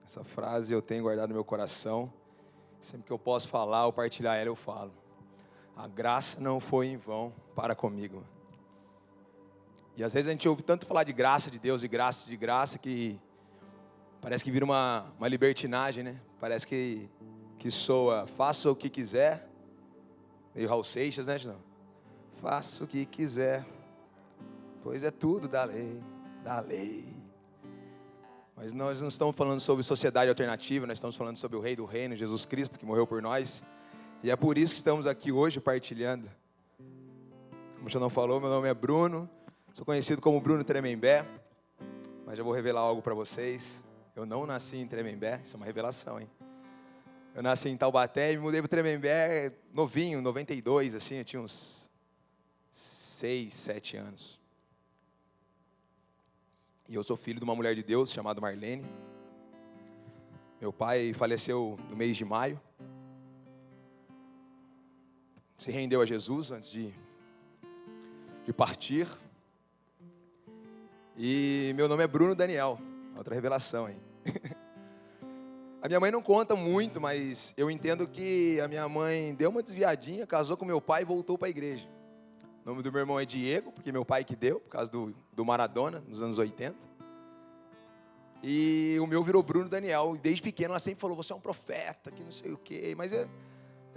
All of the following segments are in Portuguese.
Essa frase eu tenho guardado no meu coração. Sempre que eu posso falar ou partilhar ela, eu falo. A graça não foi em vão para comigo. E às vezes a gente ouve tanto falar de graça de Deus, de graça, que parece que vira uma libertinagem, né? Parece que soa, faça o que quiser. Meio Raul Seixas, né, Gilão? Faça o que quiser, pois é tudo da lei, da lei. Mas nós não estamos falando sobre sociedade alternativa, nós estamos falando sobre o Rei do Reino, Jesus Cristo, que morreu por nós. E é por isso que estamos aqui hoje partilhando. Como o Gilão falou, meu nome é Bruno, sou conhecido como Bruno Tremembé, mas já vou revelar algo para vocês. Eu não nasci em Tremembé, isso é uma revelação, hein? Eu nasci em Taubaté e me mudei para Tremembé novinho, 92, assim, eu tinha uns 6, 7 anos. E eu sou filho de uma mulher de Deus chamada Marlene. Meu pai faleceu no mês de maio. Se rendeu a Jesus antes de partir. E meu nome é Bruno Daniel. Outra revelação, hein? A minha mãe não conta muito, mas eu entendo que a minha mãe deu uma desviadinha, casou com meu pai e voltou para a igreja. O nome do meu irmão é Diego, porque meu pai que deu, por causa do Maradona, nos anos 80. E o meu virou Bruno Daniel. E desde pequeno ela sempre falou, você é um profeta, que não sei o quê. Mas a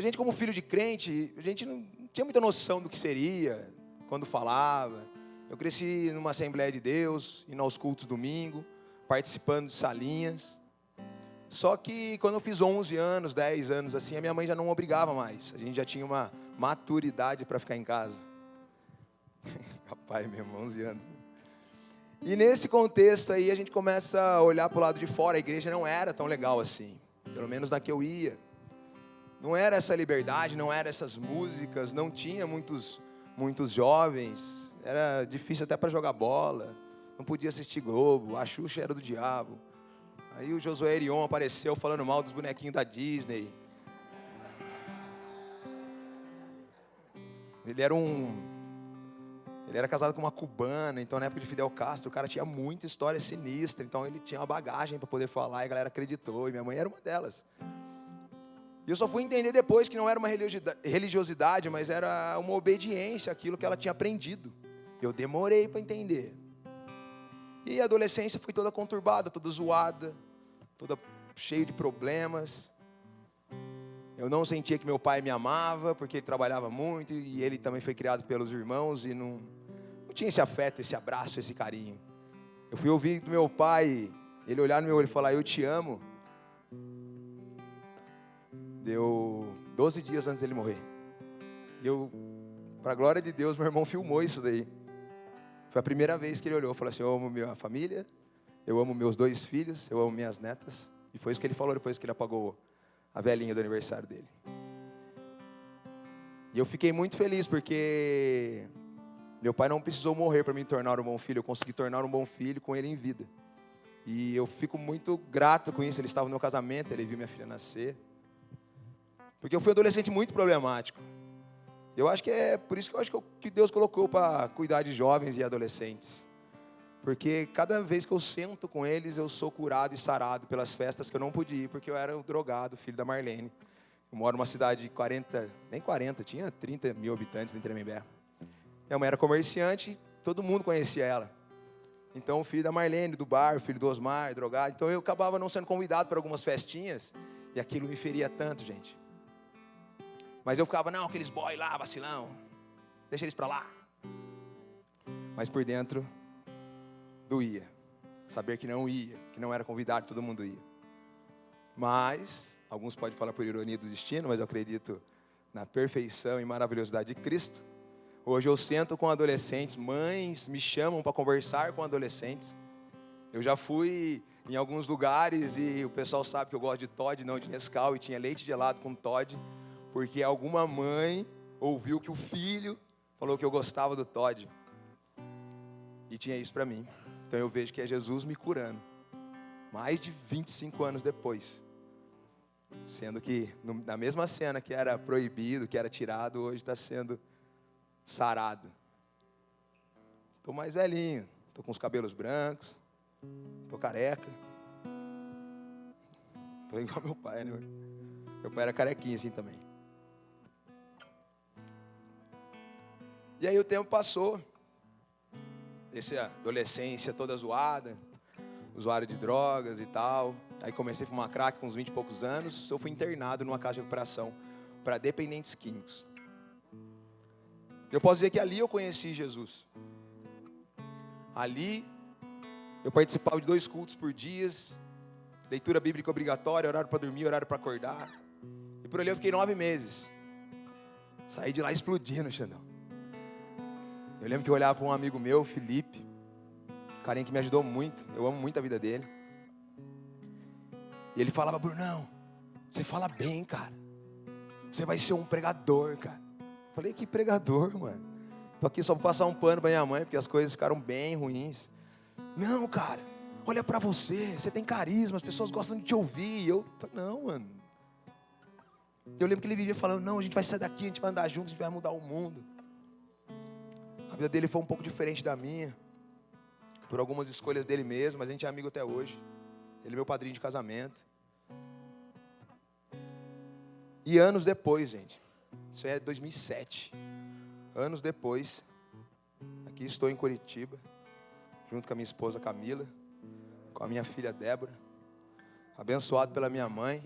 gente, como filho de crente, a gente não tinha muita noção do que seria, quando falava. Eu cresci numa Assembleia de Deus, indo aos cultos domingo, participando de salinhas. Só que quando eu fiz 11 anos, 10 anos assim, a minha mãe já não me obrigava mais. A gente já tinha uma maturidade para ficar em casa. Rapaz, mesmo, 11 anos. Né? E nesse contexto aí a gente começa a olhar para o lado de fora. A igreja não era tão legal assim. Pelo menos na que eu ia. Não era essa liberdade, não era essas músicas, não tinha muitos jovens. Era difícil até para jogar bola. Não podia assistir Globo, a Xuxa era do diabo. Aí o Josué Erion apareceu falando mal dos bonequinhos da Disney. Ele era casado com uma cubana, então na época de Fidel Castro, o cara tinha muita história sinistra, então ele tinha uma bagagem para poder falar, e a galera acreditou, e minha mãe era uma delas. E eu só fui entender depois que não era uma religiosidade, mas era uma obediência àquilo que ela tinha aprendido. Eu demorei para entender. E a adolescência foi toda conturbada, toda zoada, toda cheia de problemas. Eu não sentia que meu pai me amava, porque ele trabalhava muito, e ele também foi criado pelos irmãos, e não tinha esse afeto, esse abraço, esse carinho. Eu fui ouvir do meu pai, ele olhar no meu olho e falar, eu te amo. Deu 12 dias antes dele morrer. E eu, para a glória de Deus, meu irmão filmou isso daí. Foi a primeira vez que ele olhou e falou assim, eu amo minha família, eu amo meus 2 filhos, eu amo minhas netas. E foi isso que ele falou depois que ele apagou a velhinha do aniversário dele. E eu fiquei muito feliz porque meu pai não precisou morrer para me tornar um bom filho. Eu consegui tornar um bom filho com ele em vida. E eu fico muito grato com isso. Ele estava no meu casamento, ele viu minha filha nascer. Porque eu fui um adolescente muito problemático. Eu acho que é por isso que eu acho que Deus colocou para cuidar de jovens e adolescentes. Porque cada vez que eu sento com eles, eu sou curado e sarado pelas festas que eu não podia ir, porque eu era o drogado, filho da Marlene. Eu moro numa cidade de 40, nem 40, tinha 30 mil habitantes em Tremembé. Minha mãe era comerciante, todo mundo conhecia ela. Então, o filho da Marlene, do bar, o filho do Osmar, drogado. Então, eu acabava não sendo convidado para algumas festinhas, e aquilo me feria tanto, gente. Mas eu ficava, não, aqueles boy lá, vacilão, deixa eles para lá. Mas por dentro, doía. Saber que não ia, que não era convidado, todo mundo ia. Mas, alguns podem falar por ironia do destino, mas eu acredito na perfeição e maravilhosidade de Cristo. Hoje eu sento com adolescentes, mães me chamam para conversar com adolescentes. Eu já fui em alguns lugares e o pessoal sabe que eu gosto de Toddy, não de Nescau, e tinha leite gelado com Toddy. Porque alguma mãe ouviu que o filho falou que eu gostava do Toddy. E tinha isso para mim. Então eu vejo que é Jesus me curando. Mais de 25 anos depois. Sendo que na mesma cena que era proibido, que era tirado, hoje está sendo sarado. Estou mais velhinho. Estou com os cabelos brancos. Estou careca. Tô igual meu pai, né? Meu pai era carequinho assim também. E aí o tempo passou. Essa adolescência toda zoada, usuário de drogas e tal. Aí comecei a fumar crack com uns 20 e poucos anos. Eu fui internado numa casa de recuperação para dependentes químicos. Eu posso dizer que ali eu conheci Jesus. Ali eu participava de 2 cultos por dia, leitura bíblica obrigatória, horário para dormir, horário para acordar. E por ali eu fiquei 9 meses. Saí de lá explodindo, Xandão. Eu lembro que eu olhava para um amigo meu, Felipe, um carinha que me ajudou muito. Eu amo muito a vida dele. E ele falava: Brunão, você fala bem, cara. Você vai ser um pregador, cara. Eu falei: que pregador, mano? Tô aqui só para passar um pano para minha mãe, porque as coisas ficaram bem ruins. Não, cara, olha para você. Você tem carisma, as pessoas gostam de te ouvir. E eu falei: não, mano. Eu lembro que ele vivia falando: não, a gente vai sair daqui, a gente vai andar juntos, a gente vai mudar o mundo. A vida dele foi um pouco diferente da minha, por algumas escolhas dele mesmo, mas a gente é amigo até hoje. Ele é meu padrinho de casamento. E anos depois, gente, isso é 2007, anos depois, aqui estou em Curitiba, junto com a minha esposa Camila, com a minha filha Débora, abençoado pela minha mãe,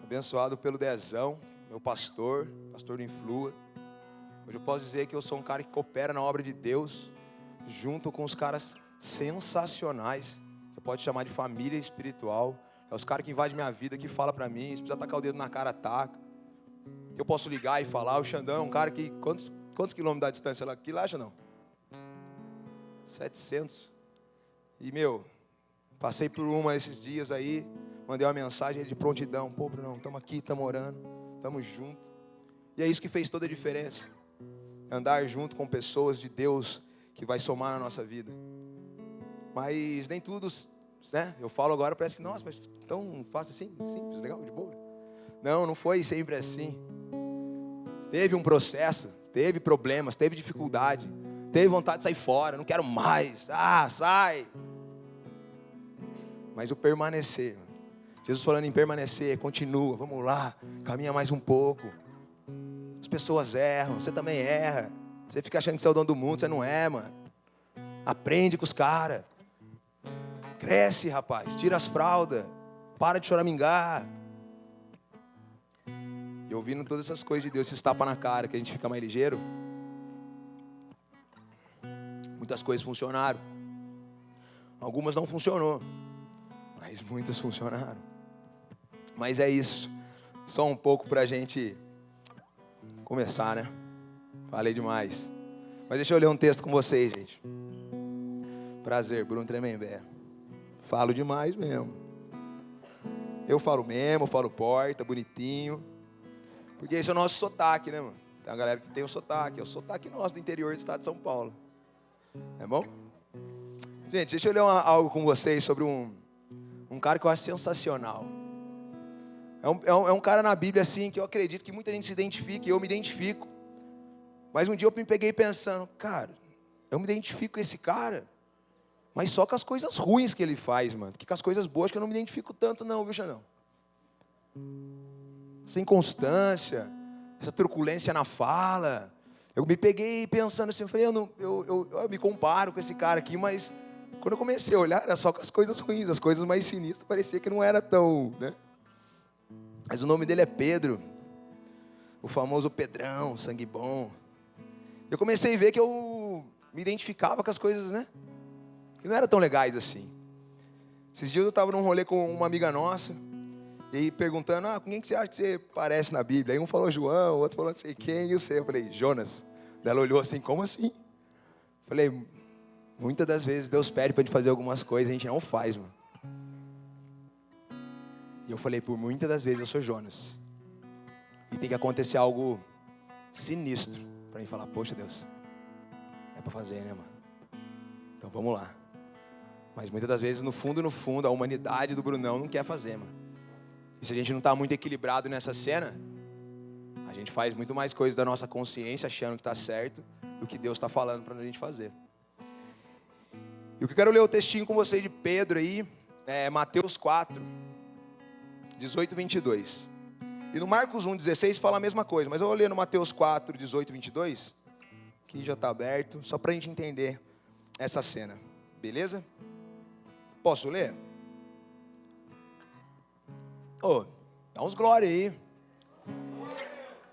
abençoado pelo Dezão, meu pastor do Influa. Hoje eu posso dizer que eu sou um cara que coopera na obra de Deus, junto com os caras sensacionais, que pode chamar de família espiritual. É os caras que invadem minha vida, que falam pra mim, se precisar tacar o dedo na cara, ataca. Eu posso ligar e falar. O Xandão é um cara que, quantos quilômetros da distância lá? Que lá, Xandão? 700. E, passei por uma esses dias aí, mandei uma mensagem de prontidão: pô, Brunão, estamos aqui, estamos orando, estamos juntos. E é isso que fez toda a diferença. Andar junto com pessoas de Deus que vai somar na nossa vida. Mas nem tudo, né? Eu falo agora, parece que, nossa, mas tão fácil assim, simples, legal, de boa. Não foi sempre assim. Teve um processo, teve problemas, teve dificuldade, teve vontade de sair fora, não quero mais, sai. Mas o permanecer, Jesus falando em permanecer, continua, vamos lá, caminha mais um pouco. As pessoas erram, você também erra. Você fica achando que você é o dono do mundo, você não é, mano. Aprende com os caras. Cresce, rapaz, tira as fraldas, para de choramingar. E ouvindo todas essas coisas de Deus, esses tapas na cara, que a gente fica mais ligeiro. Muitas coisas funcionaram. Algumas não funcionou, mas muitas funcionaram. Mas é isso. Só um pouco pra gente começar, né? Falei demais. Mas deixa eu ler um texto com vocês, gente. Prazer, Bruno Tremembé. Falo demais mesmo. Eu falo mesmo, falo porta, bonitinho. Porque esse é o nosso sotaque, né, mano? Tem uma galera que tem o sotaque. É o sotaque nosso do interior do estado de São Paulo. É bom? Gente, deixa eu ler algo com vocês sobre um cara que eu acho sensacional. É um cara na Bíblia assim que eu acredito que muita gente se identifica e eu me identifico. Mas um dia eu me peguei pensando: cara, eu me identifico com esse cara, mas só com as coisas ruins que ele faz, mano. Porque com as coisas boas que eu não me identifico tanto não, viu, Xandão? Essa inconstância, essa truculência na fala. Eu me peguei pensando assim, eu falei, eu me comparo com esse cara aqui, mas quando eu comecei a olhar, era só com as coisas ruins, as coisas mais sinistras, parecia que não era tão, né? Mas o nome dele é Pedro, o famoso Pedrão, sangue bom. Eu comecei a ver que eu me identificava com as coisas, né? Que não eram tão legais assim. Esses dias eu estava num rolê com uma amiga nossa, e aí perguntando, com quem que você acha que você parece na Bíblia? Aí um falou João, o outro falou não sei quem, e eu sei. Eu falei, Jonas. Daí ela olhou assim, como assim? Falei, muitas das vezes Deus pede para a gente fazer algumas coisas, a gente não faz, mano. E eu falei, por muitas das vezes eu sou Jonas. E tem que acontecer algo sinistro para mim falar, poxa Deus, é para fazer, né, mano? Então vamos lá. Mas muitas das vezes, no fundo, a humanidade do Brunão não quer fazer, mano. E se a gente não está muito equilibrado nessa cena, a gente faz muito mais coisas da nossa consciência, achando que está certo, do que Deus está falando para a gente fazer. E o que eu quero ler o textinho com vocês de Pedro aí, é Mateus 4. 18, 22. E no Marcos 1, 16 fala a mesma coisa. Mas eu vou ler no Mateus 4, 18, 22. Que já está aberto, só para a gente entender essa cena. Beleza? Posso ler? Dá uns glória aí.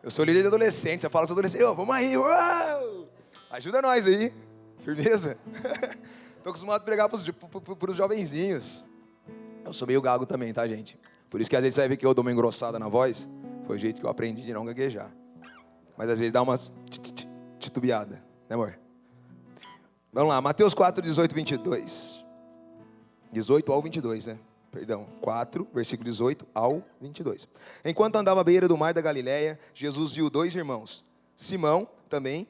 Eu sou líder de adolescente, você fala com os adolescentes, vamos aí, uau! Ajuda nós aí, firmeza? Estou acostumado a pregar para os jovenzinhos. Eu sou meio gago também, tá, gente? Por isso que às vezes você vai ver que eu dou uma engrossada na voz. Foi o jeito que eu aprendi de não gaguejar. Mas às vezes dá uma titubeada, né, amor? Vamos lá, Mateus 4, 18, 22. 18 ao 22, né? Perdão, 4, versículo 18 ao 22. Enquanto andava à beira do mar da Galileia, Jesus viu 2 irmãos, Simão, também,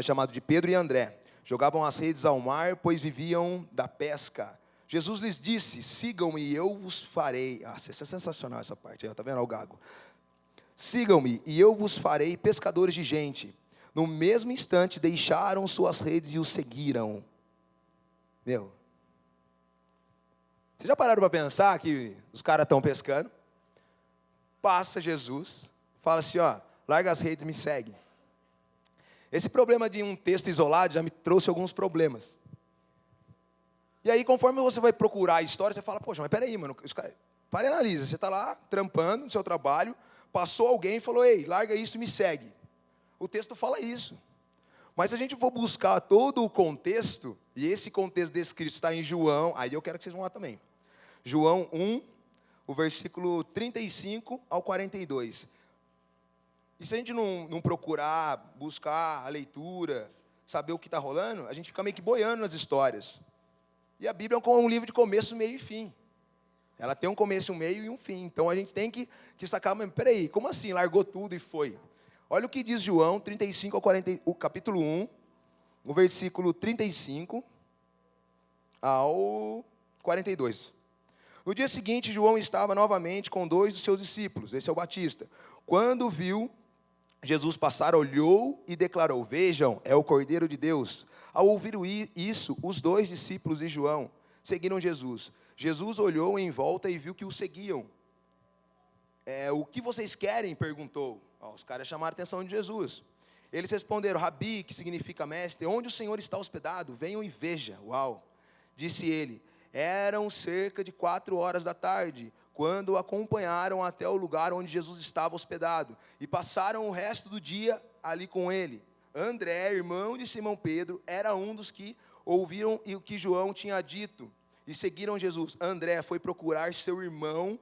chamado de Pedro e André. Jogavam as redes ao mar, pois viviam da pesca. Jesus lhes disse, sigam-me e eu vos farei. Isso é sensacional essa parte, tá vendo? O gago. Sigam-me e eu vos farei pescadores de gente. No mesmo instante deixaram suas redes e o seguiram. Meu, vocês já pararam para pensar que os caras estão pescando? Passa Jesus, fala assim, larga as redes e me segue. Esse problema de um texto isolado já me trouxe alguns problemas. E aí, conforme você vai procurar a história, você fala, poxa, mas peraí, mano, para e analisa, você está lá, trampando no seu trabalho, passou alguém e falou, ei, larga isso e me segue. O texto fala isso. Mas se a gente for buscar todo o contexto, e esse contexto descrito está em João, aí eu quero que vocês vão lá também. João 1, o versículo 35 ao 42. E se a gente não procurar, buscar a leitura, saber o que está rolando, a gente fica meio que boiando nas histórias. E a Bíblia é um livro de começo, meio e fim. Ela tem um começo, um meio e um fim. Então a gente tem que sacar, mas peraí, como assim? Largou tudo e foi? Olha o que diz João 35 ao 40, o capítulo 1, o versículo 35 ao 42. No dia seguinte, João estava novamente com 2 dos seus discípulos, esse é o Batista. Quando viu Jesus passar, olhou e declarou, vejam, é o Cordeiro de Deus. Ao ouvir isso, os 2 discípulos e João seguiram Jesus. Jesus olhou em volta e viu que o seguiam. O que vocês querem? Perguntou. Os caras chamaram a atenção de Jesus. Eles responderam, Rabi, que significa mestre, onde o Senhor está hospedado? Venham e veja. Uau! Disse ele, eram cerca de 4 horas da tarde, quando o acompanharam até o lugar onde Jesus estava hospedado, e passaram o resto do dia ali com ele. André, irmão de Simão Pedro, era um dos que ouviram o que João tinha dito, e seguiram Jesus. André foi procurar seu irmão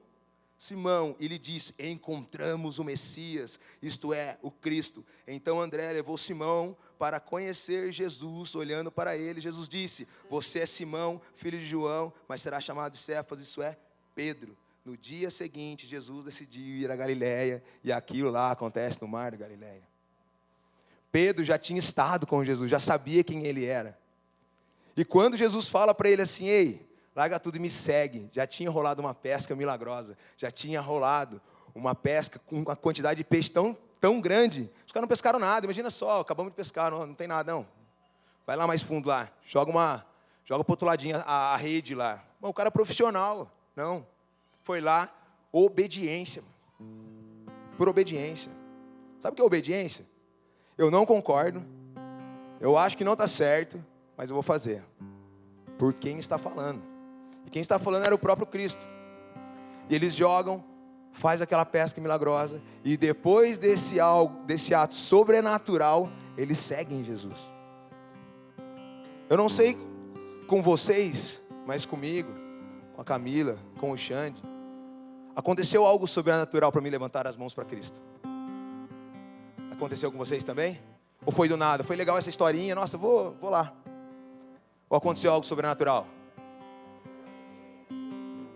Simão, e lhe disse, encontramos o Messias, isto é, o Cristo. Então André levou Simão para conhecer Jesus. Olhando para ele, Jesus disse, você é Simão, filho de João, mas será chamado de Cefas, isso é, Pedro. No dia seguinte, Jesus decidiu ir a Galileia, e aquilo lá acontece no mar da Galileia. Pedro já tinha estado com Jesus, já sabia quem ele era. E quando Jesus fala para ele assim, ei, larga tudo e me segue. Já tinha rolado uma pesca milagrosa. Já tinha rolado uma pesca com uma quantidade de peixe tão grande. Os caras não pescaram nada. Imagina só, acabamos de pescar, não tem nada, não. Vai lá mais fundo lá. Joga para o outro ladinho a rede lá. Bom, o cara é profissional. Não. Foi lá, obediência. Por obediência. Sabe o que é obediência? Eu não concordo. Eu acho que não está certo, mas eu vou fazer. Por quem está falando. E quem está falando era o próprio Cristo. E eles jogam, faz aquela pesca milagrosa, e depois desse ato sobrenatural, eles seguem Jesus. Eu não sei com vocês, mas comigo, com a Camila, com o Xande, aconteceu algo sobrenatural para me levantar as mãos para Cristo. Aconteceu com vocês também? Ou foi do nada? Foi legal essa historinha, nossa, vou lá. Ou aconteceu algo sobrenatural?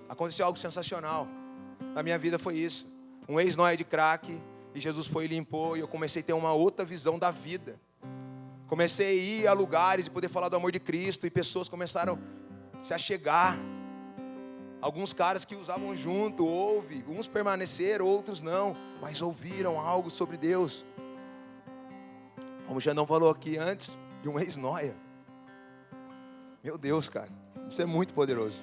Aconteceu algo sensacional. Na minha vida foi isso. Um ex-nóia de crack, e Jesus foi e limpou, e eu comecei a ter uma outra visão da vida. Comecei a ir a lugares e poder falar do amor de Cristo, e pessoas começaram a se achegar. Alguns caras que usavam junto, uns permaneceram, outros não, mas ouviram algo sobre Deus. Como já não falou aqui antes, de um ex-nóia. Meu Deus, cara, isso é muito poderoso.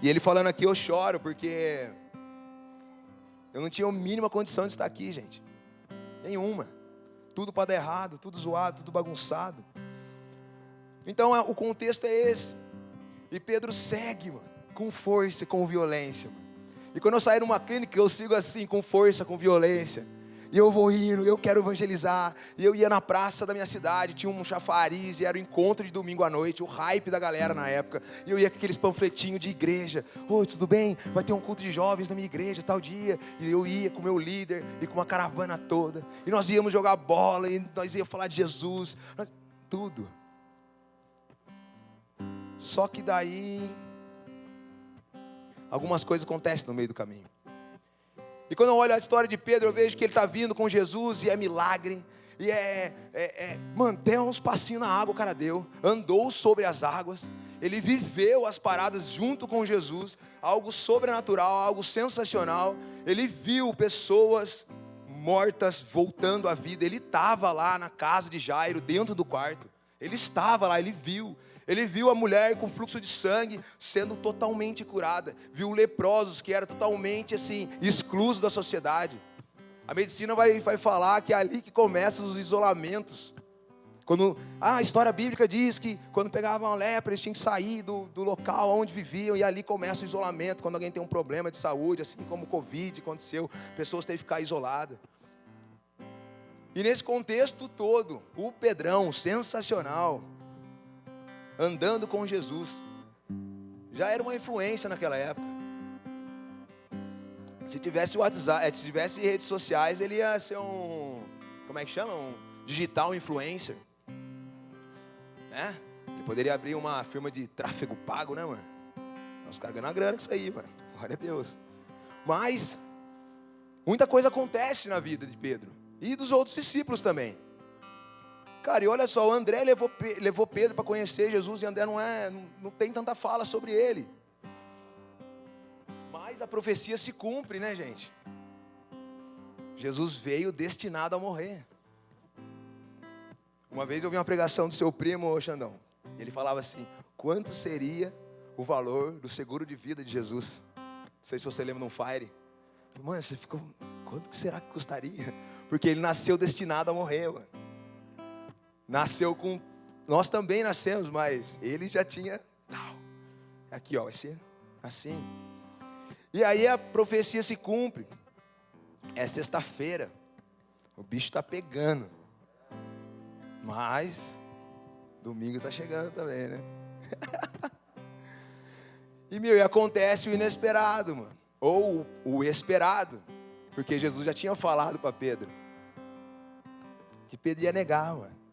E ele falando aqui, eu choro, porque Eu não tinha a mínima condição de estar aqui, gente. Nenhuma. Tudo para dar errado, tudo zoado, tudo bagunçado. Então o contexto é esse. E Pedro segue, mano, com força e com violência, mano. E quando eu saio numa clínica, eu sigo assim, com força, com violência. E eu vou indo, eu quero evangelizar. E eu ia na praça da minha cidade, tinha um chafariz, e era o encontro de domingo à noite, o hype da galera na época. E eu ia com aqueles panfletinhos de igreja. Oi, tudo bem? Vai ter um culto de jovens na minha igreja, tal dia. E eu ia com o meu líder e com uma caravana toda. E nós íamos jogar bola, e nós íamos falar de Jesus. Tudo. Só que daí, algumas coisas acontecem no meio do caminho. E quando eu olho a história de Pedro, eu vejo que ele está vindo com Jesus, e é milagre, e mano, até uns passinhos na água o cara deu, andou sobre as águas, ele viveu as paradas junto com Jesus, algo sobrenatural, algo sensacional. Ele viu pessoas mortas voltando à vida, ele estava lá na casa de Jairo, dentro do quarto, ele estava lá, ele viu a mulher com fluxo de sangue sendo totalmente curada. Viu leprosos que eram totalmente assim, exclusos da sociedade. A medicina vai falar que é ali que começam os isolamentos. Quando a história bíblica diz que quando pegavam a lepra, eles tinham que sair do local onde viviam, e ali começa o isolamento. Quando alguém tem um problema de saúde, assim como o Covid aconteceu, pessoas têm que ficar isoladas. E nesse contexto todo, o Pedrão, sensacional, andando com Jesus, já era uma influência naquela época. Se tivesse WhatsApp, se tivesse redes sociais, ele ia ser como é que chama? Um digital influencer, né? Ele poderia abrir uma firma de tráfego pago, né, mano? Os caras ganham grana com isso aí, mano. Glória a Deus. Mas muita coisa acontece na vida de Pedro e dos outros discípulos também. Cara, e olha só, o André levou Pedro para conhecer Jesus, e André não tem tanta fala sobre ele. Mas a profecia se cumpre, né, gente? Jesus veio destinado a morrer. Uma vez eu vi uma pregação do seu primo, Xandão. Ele falava assim: quanto seria o valor do seguro de vida de Jesus? Não sei se você lembra de um Fire. Mano, você ficou, quanto que será que custaria? Porque ele nasceu destinado a morrer, mano. Nasceu com... Nós também nascemos, mas ele já tinha... Aqui, ó, vai ser assim. E aí a profecia se cumpre. É sexta-feira. O bicho está pegando. Mas domingo está chegando também, né? E acontece o inesperado, mano. Ou o esperado. Porque Jesus já tinha falado para Pedro que Pedro ia negar, mano.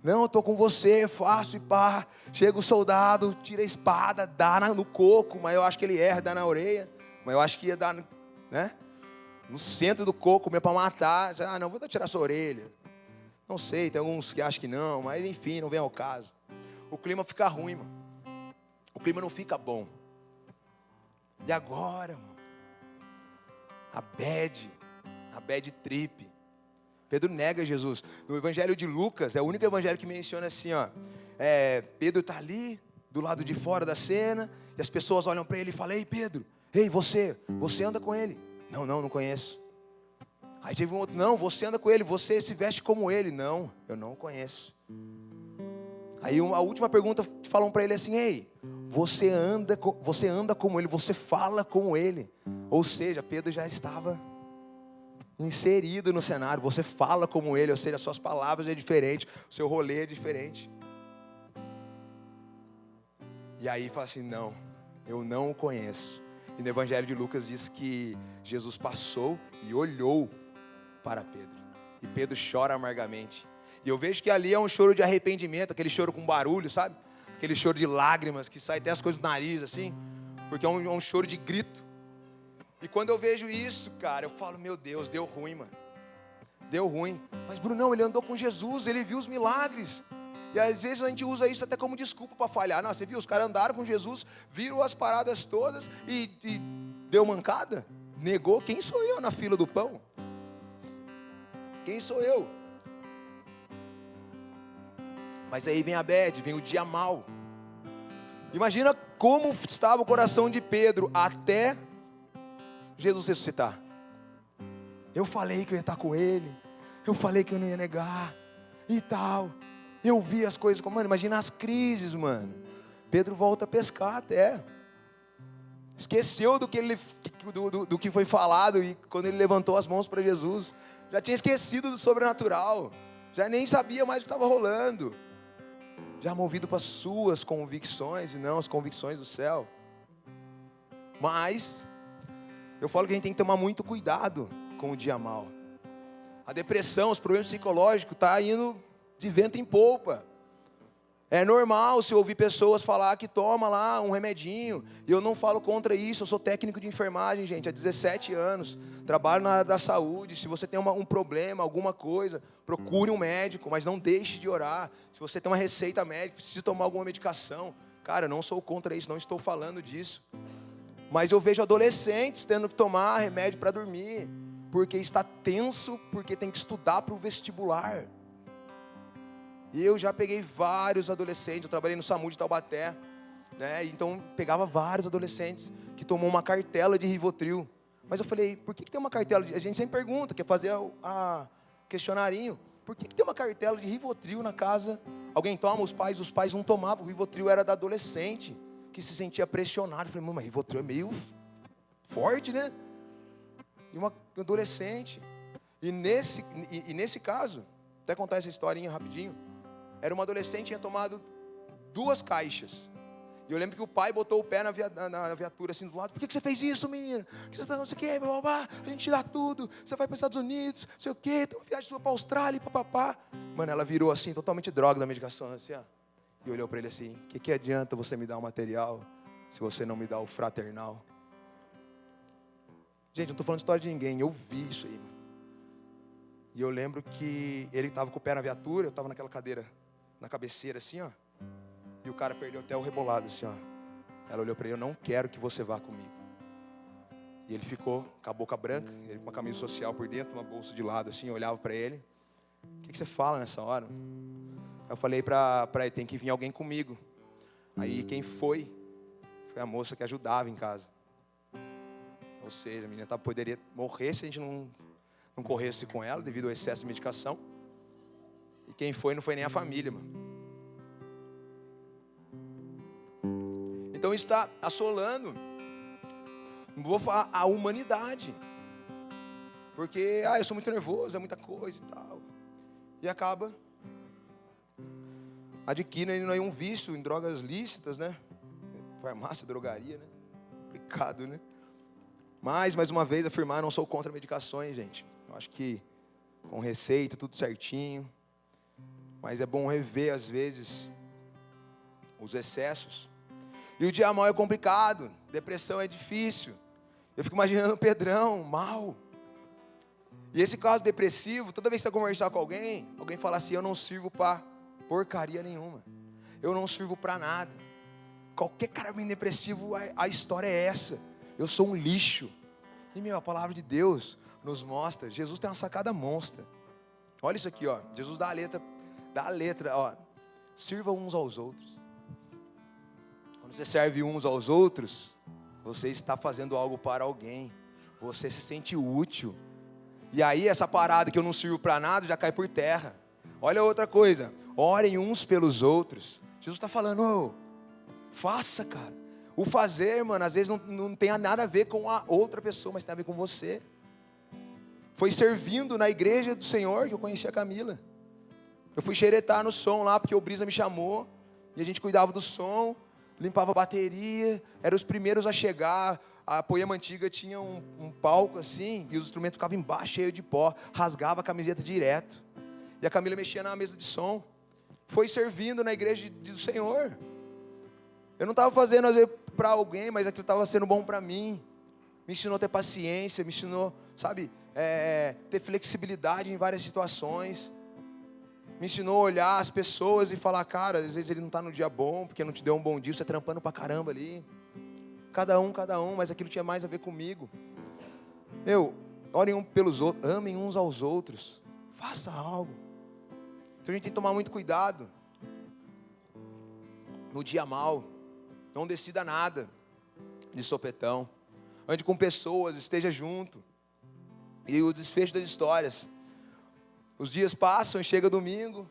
Não, eu estou com você, faço e pá. Chega o soldado, tira a espada, dá no coco, mas eu acho que ele erra, dá na orelha. Mas eu acho que ia dar, né? No centro do coco, mesmo para matar. Ah, não, vou tirar sua orelha. Não sei, tem alguns que acham que não, mas enfim, não vem ao caso. O clima fica ruim, mano. O clima não fica bom. E agora, mano? A bad trip. Pedro nega Jesus. No evangelho de Lucas, é o único evangelho que menciona assim, ó. Pedro está ali, do lado de fora da cena, e as pessoas olham para ele e falam: ei, Pedro, ei, você anda com ele? Não conheço. Aí teve um outro: não, você anda com ele, você se veste como ele? Não, eu não conheço. Aí a última pergunta, falam para ele assim: ei, você anda como ele, você fala como ele. Ou seja, Pedro já estava inserido no cenário. Você fala como ele, ou seja, as suas palavras é diferente, o seu rolê é diferente. E aí fala assim: não, eu não o conheço. E no evangelho de Lucas diz que Jesus passou e olhou para Pedro, e Pedro chora amargamente. E eu vejo que ali é um choro de arrependimento, aquele choro com barulho, sabe? Aquele choro de lágrimas, que sai até as coisas do nariz assim, porque é um choro de grito. E quando eu vejo isso, cara, eu falo: meu Deus, deu ruim, mano. Deu ruim. Mas Brunão, ele andou com Jesus, ele viu os milagres. E às vezes a gente usa isso até como desculpa para falhar. Não, você viu, os caras andaram com Jesus, viram as paradas todas e deu mancada? Negou? Quem sou eu na fila do pão? Quem sou eu? Mas aí vem a bad, vem o dia mau. Imagina como estava o coração de Pedro até Jesus ressuscitar. Eu falei que eu ia estar com ele. Eu falei que eu não ia negar. E tal. Eu vi as coisas como, mano, imagina as crises, mano. Pedro volta a pescar até. Esqueceu do que foi falado e quando ele levantou as mãos para Jesus. Já tinha esquecido do sobrenatural. Já nem sabia mais o que estava rolando. Já movido para suas convicções e não as convicções do céu. Mas eu falo que a gente tem que tomar muito cuidado com o dia mau. A depressão, os problemas psicológicos tá indo de vento em popa. É normal se ouvir pessoas falar que toma lá um remedinho. E eu não falo contra isso, eu sou técnico de enfermagem, gente, há 17 anos. Trabalho na área da saúde. Se você tem um problema, alguma coisa, procure um médico, mas não deixe de orar. Se você tem uma receita médica, precisa tomar alguma medicação. Cara, eu não sou contra isso, não estou falando disso. Mas eu vejo adolescentes tendo que tomar remédio para dormir, porque está tenso, porque tem que estudar para o vestibular. E eu já peguei vários adolescentes, eu trabalhei no SAMU de Taubaté, né? Então pegava vários adolescentes que tomou uma cartela de Rivotril. Mas eu falei, por que tem uma cartela a gente sempre pergunta, quer fazer a questionarinho. Por que tem uma cartela de Rivotril na casa? Alguém toma? Os pais não tomavam. O Rivotril era da adolescente, que se sentia pressionado. Eu falei, mas Rivotril é meio forte, né? E uma adolescente. E nesse caso, até contar essa historinha rapidinho. Era uma adolescente que tinha tomado 2 caixas. E eu lembro que o pai botou o pé na viatura assim do lado. Por que você fez isso, menina? Que você tá, não sei o quê, babá, a gente te dá tudo. Você vai para os Estados Unidos, não sei o quê, tem uma viagem sua para a Austrália, papapá. Mano, ela virou assim, totalmente droga da medicação, assim, ó. E olhou para ele assim, o que adianta você me dar o material se você não me dá o fraternal? Gente, eu não estou falando história de ninguém, eu vi isso aí, mano. E eu lembro que ele estava com o pé na viatura, eu estava naquela cadeira, na cabeceira assim, ó. E o cara perdeu até o rebolado assim, ó. Ela olhou para ele, eu não quero que você vá comigo. E ele ficou com a boca branca, ele com uma camisa social por dentro, uma bolsa de lado assim, eu olhava para ele. O que você fala nessa hora? Eu falei para ele, tem que vir alguém comigo. Aí quem foi a moça que ajudava em casa. Ou seja, a menina poderia morrer se a gente não corresse com ela, devido ao excesso de medicação. E quem foi não foi nem a família, mano. Então isso está assolando, não vou falar a humanidade. Porque, eu sou muito nervoso, é muita coisa e tal. E acaba adquirindo aí um vício em drogas lícitas, né? Farmácia, drogaria, né? Complicado, né? Mas, mais uma vez, afirmar, não sou contra medicações, gente. Eu acho que com receita, tudo certinho. Mas é bom rever, às vezes, os excessos. E o dia mal é complicado. Depressão é difícil. Eu fico imaginando o Pedrão, mal. E esse caso depressivo, toda vez que você conversar com alguém fala assim, eu não sirvo para porcaria nenhuma. Eu não sirvo para nada. Qualquer cara bem depressivo, a história é essa. Eu sou um lixo. E a palavra de Deus nos mostra, Jesus tem uma sacada monstra. Olha isso aqui, ó. Jesus dá a letra, ó. Sirva uns aos outros. Quando você serve uns aos outros, você está fazendo algo para alguém. Você se sente útil. E aí essa parada que eu não sirvo para nada já cai por terra. Olha outra coisa. Orem uns pelos outros. Jesus está falando, faça, cara. O fazer, mano, às vezes não tem nada a ver com a outra pessoa, mas tem a ver com você. Foi servindo na igreja do Senhor que eu conheci a Camila. Eu fui xeretar no som lá, porque o Brisa me chamou. E a gente cuidava do som, limpava a bateria. Eram os primeiros a chegar. A Poema Antiga tinha um palco assim, e os instrumentos ficavam embaixo, cheio de pó. Rasgava a camiseta direto. E a Camila mexia na mesa de som. Foi servindo na igreja do Senhor. Eu não estava fazendo às vezes para alguém, mas aquilo estava sendo bom para mim. Me ensinou a ter paciência, me ensinou, sabe, ter flexibilidade em várias situações. Me ensinou a olhar as pessoas e falar, cara, às vezes ele não está no dia bom, porque não te deu um bom dia, você está trampando pra caramba ali. Cada um, mas aquilo tinha mais a ver comigo. Orem um pelos outros, amem uns aos outros. Faça algo. Então a gente tem que tomar muito cuidado. No dia mal, não decida nada de sopetão. Ande com pessoas, esteja junto. E o desfecho das histórias. Os dias passam e chega domingo.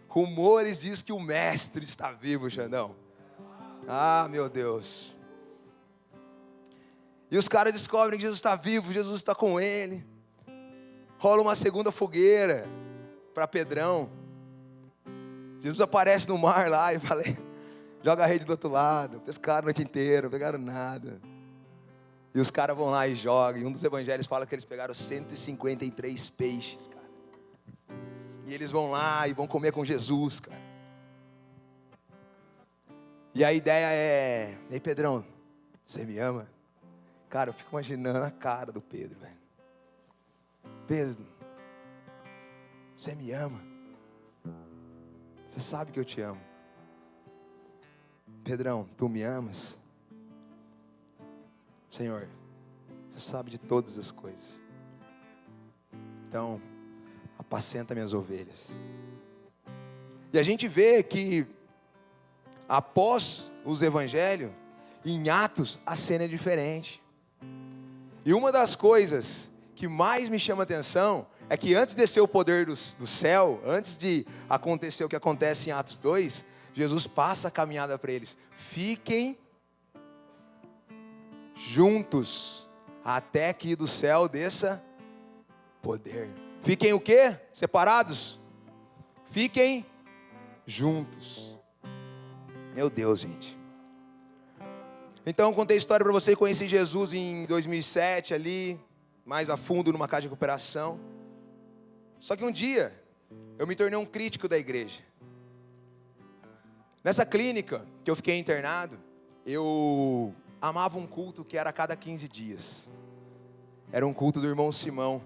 Rumores diz que o mestre está vivo, Xandão. Ah, meu Deus. E os caras descobrem que Jesus está vivo, Jesus está com ele. Rola uma segunda fogueira para Pedrão. Jesus aparece no mar lá e fala, joga a rede do outro lado. Pescaram a noite inteira, não pegaram nada. E os caras vão lá e jogam. E um dos evangelhos fala que eles pegaram 153 peixes, cara. E eles vão lá e vão comer com Jesus, cara. E a ideia é, ei Pedrão, você me ama? Cara, eu fico imaginando a cara do Pedro, velho. Pedro, você me ama? Você sabe que eu te amo. Pedrão, tu me amas? Senhor, você sabe de todas as coisas. Então, apacenta minhas ovelhas. E a gente vê que, após os evangelhos, em Atos, a cena é diferente. E uma das coisas que mais me chama a atenção é que antes de descer o poder do céu, antes de acontecer o que acontece em Atos 2, Jesus passa a caminhada para eles. Fiquem juntos, até que do céu desça poder. Fiquem o quê? Separados? Fiquem juntos. Meu Deus, gente. Então eu contei a história para você, conheci Jesus em 2007 ali, mais a fundo numa casa de recuperação. Só que um dia, eu me tornei um crítico da igreja. Nessa clínica que eu fiquei internado, eu amava um culto que era a cada 15 dias. Era um culto do irmão Simão.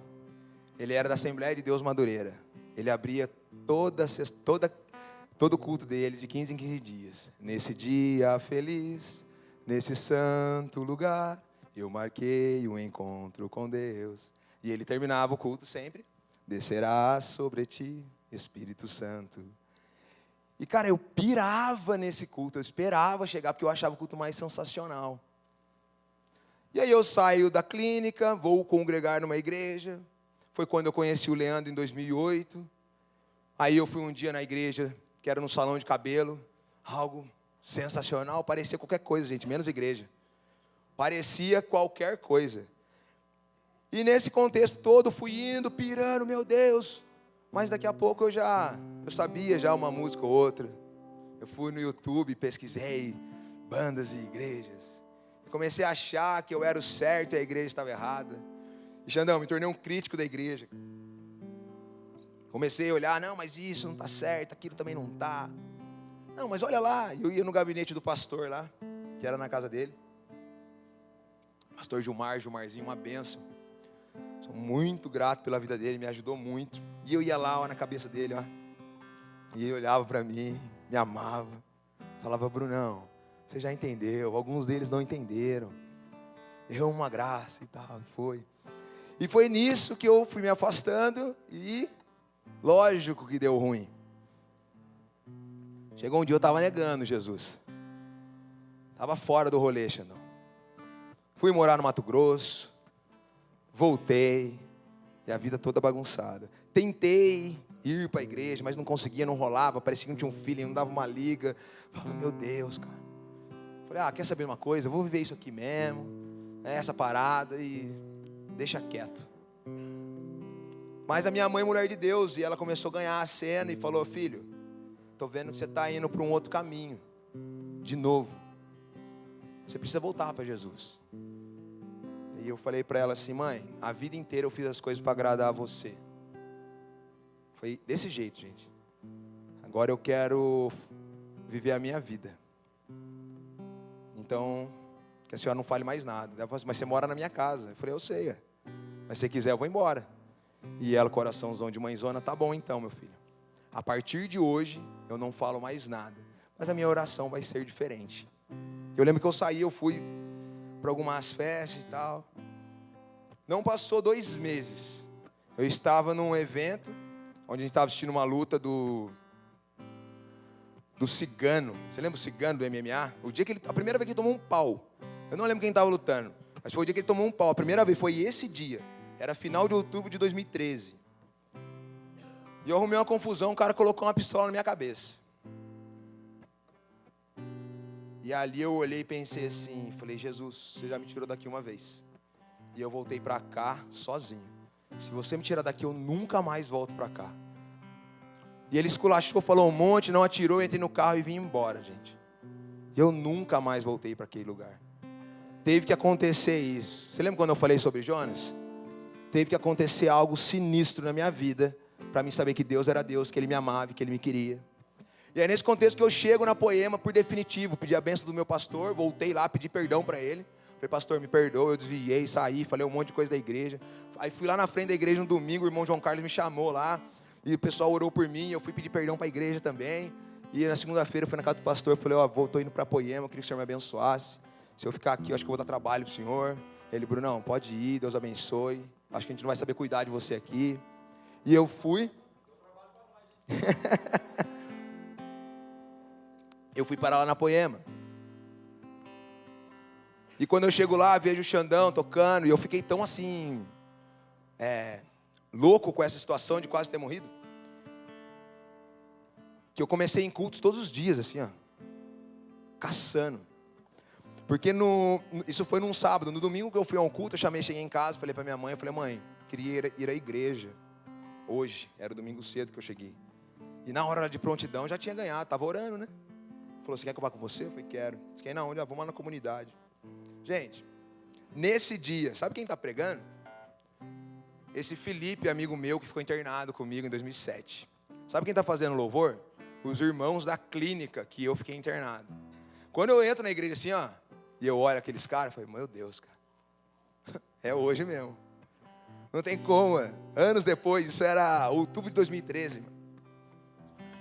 Ele era da Assembleia de Deus Madureira. Ele abria todo o culto dele de 15 em 15 dias. Nesse dia feliz, nesse santo lugar, eu marquei um encontro com Deus. E ele terminava o culto sempre. Descerá sobre ti, Espírito Santo. E cara, eu pirava nesse culto. Eu esperava chegar, porque eu achava o culto mais sensacional. E aí eu saio da clínica, vou congregar numa igreja. Foi quando eu conheci o Leandro em 2008. Aí eu fui um dia na igreja, que era no salão de cabelo. Algo sensacional, parecia qualquer coisa, gente, menos igreja. Parecia qualquer coisa. E nesse contexto todo, fui indo, pirando, meu Deus. Mas daqui a pouco eu sabia já uma música ou outra. Eu fui no YouTube, pesquisei bandas e igrejas. Comecei a achar que eu era o certo e a igreja estava errada. E Xandão, me tornei um crítico da igreja. Comecei a olhar, não, mas isso não está certo, aquilo também não está. Não, mas olha lá, eu ia no gabinete do pastor lá, que era na casa dele. Pastor Gilmarzinho, uma bênção. Sou muito grato pela vida dele, me ajudou muito. E eu ia lá, ó, na cabeça dele, ó. E ele olhava para mim, me amava. Falava, Brunão, você já entendeu. Alguns deles não entenderam. Errou uma graça e tal, foi. E foi nisso que eu fui me afastando e, lógico que deu ruim. Chegou um dia eu estava negando Jesus. Estava fora do rolê, Xandão. Fui morar no Mato Grosso. Voltei. E a vida toda bagunçada. Tentei ir para a igreja, mas não conseguia, não rolava. Parecia que não tinha um feeling, não dava uma liga. Falava, meu Deus, cara. Falei, quer saber uma coisa? Eu vou viver isso aqui mesmo. Essa parada e deixa quieto. Mas a minha mãe, mulher de Deus, e ela começou a ganhar a cena e falou, filho, estou vendo que você está indo para um outro caminho. De novo. Você precisa voltar para Jesus. E eu falei para ela assim, mãe, a vida inteira eu fiz as coisas para agradar a você. Foi desse jeito, gente. Agora eu quero viver a minha vida. Então, que a senhora não fale mais nada. Ela falou assim, mas você mora na minha casa. Eu falei, eu sei. Mas se quiser eu vou embora. E ela, coraçãozão de mãezona, tá bom então, meu filho. A partir de hoje, eu não falo mais nada. Mas a minha oração vai ser diferente. Eu lembro que eu saí, eu fui para algumas festas e tal. Não passou 2 meses. Eu estava num evento, onde a gente estava assistindo uma luta do Cigano. Você lembra o Cigano do MMA? A primeira vez que ele tomou um pau. Eu não lembro quem estava lutando. Mas foi o dia que ele tomou um pau. A primeira vez foi esse dia. Era final de outubro de 2013. E eu arrumei uma confusão, o cara colocou uma pistola na minha cabeça. E ali eu olhei e pensei assim, falei, Jesus, você já me tirou daqui uma vez. E eu voltei para cá sozinho. Se você me tirar daqui, eu nunca mais volto para cá. E ele esculachou, falou um monte, não atirou, eu entrei no carro e vim embora, gente. E eu nunca mais voltei para aquele lugar. Teve que acontecer isso. Você lembra quando eu falei sobre Jonas? Teve que acontecer algo sinistro na minha vida, para mim saber que Deus era Deus, que Ele me amava, que Ele me queria. E é nesse contexto que eu chego na Poema, por definitivo, pedi a bênção do meu pastor, voltei lá, pedi perdão para ele. Falei, pastor, me perdoa, eu desviei, saí, falei um monte de coisa da igreja. Aí fui lá na frente da igreja no domingo, o irmão João Carlos me chamou lá, e o pessoal orou por mim, eu fui pedir perdão para a igreja também. E na segunda-feira eu fui na casa do pastor, falei, estou indo para a Poema, eu queria que o senhor me abençoasse. Se eu ficar aqui, eu acho que eu vou dar trabalho para o senhor. Ele, Brunão, pode ir, Deus abençoe. Acho que a gente não vai saber cuidar de você aqui. E eu fui. Eu fui parar lá na Poema. E quando eu chego lá, vejo o Xandão tocando, e eu fiquei tão assim, louco com essa situação de quase ter morrido, que eu comecei em cultos todos os dias, assim, ó, caçando. Porque isso foi num sábado, no domingo que eu fui a um culto, cheguei em casa, falei para minha mãe, eu falei, mãe, queria ir à igreja, hoje, era o domingo cedo que eu cheguei. E na hora de prontidão, eu já tinha ganhado, estava orando, né? Falou, você quer que eu vá com você? Eu falei, quero. Você quer ir na onde? Vamos lá na comunidade. Gente, nesse dia, sabe quem está pregando? Esse Felipe, amigo meu, que ficou internado comigo em 2007. Sabe quem está fazendo louvor? Os irmãos da clínica que eu fiquei internado. Quando eu entro na igreja assim, ó, e eu olho aqueles caras, eu falei, meu Deus, cara, é hoje mesmo. Não tem como, mano. Anos depois, isso era outubro de 2013, mano.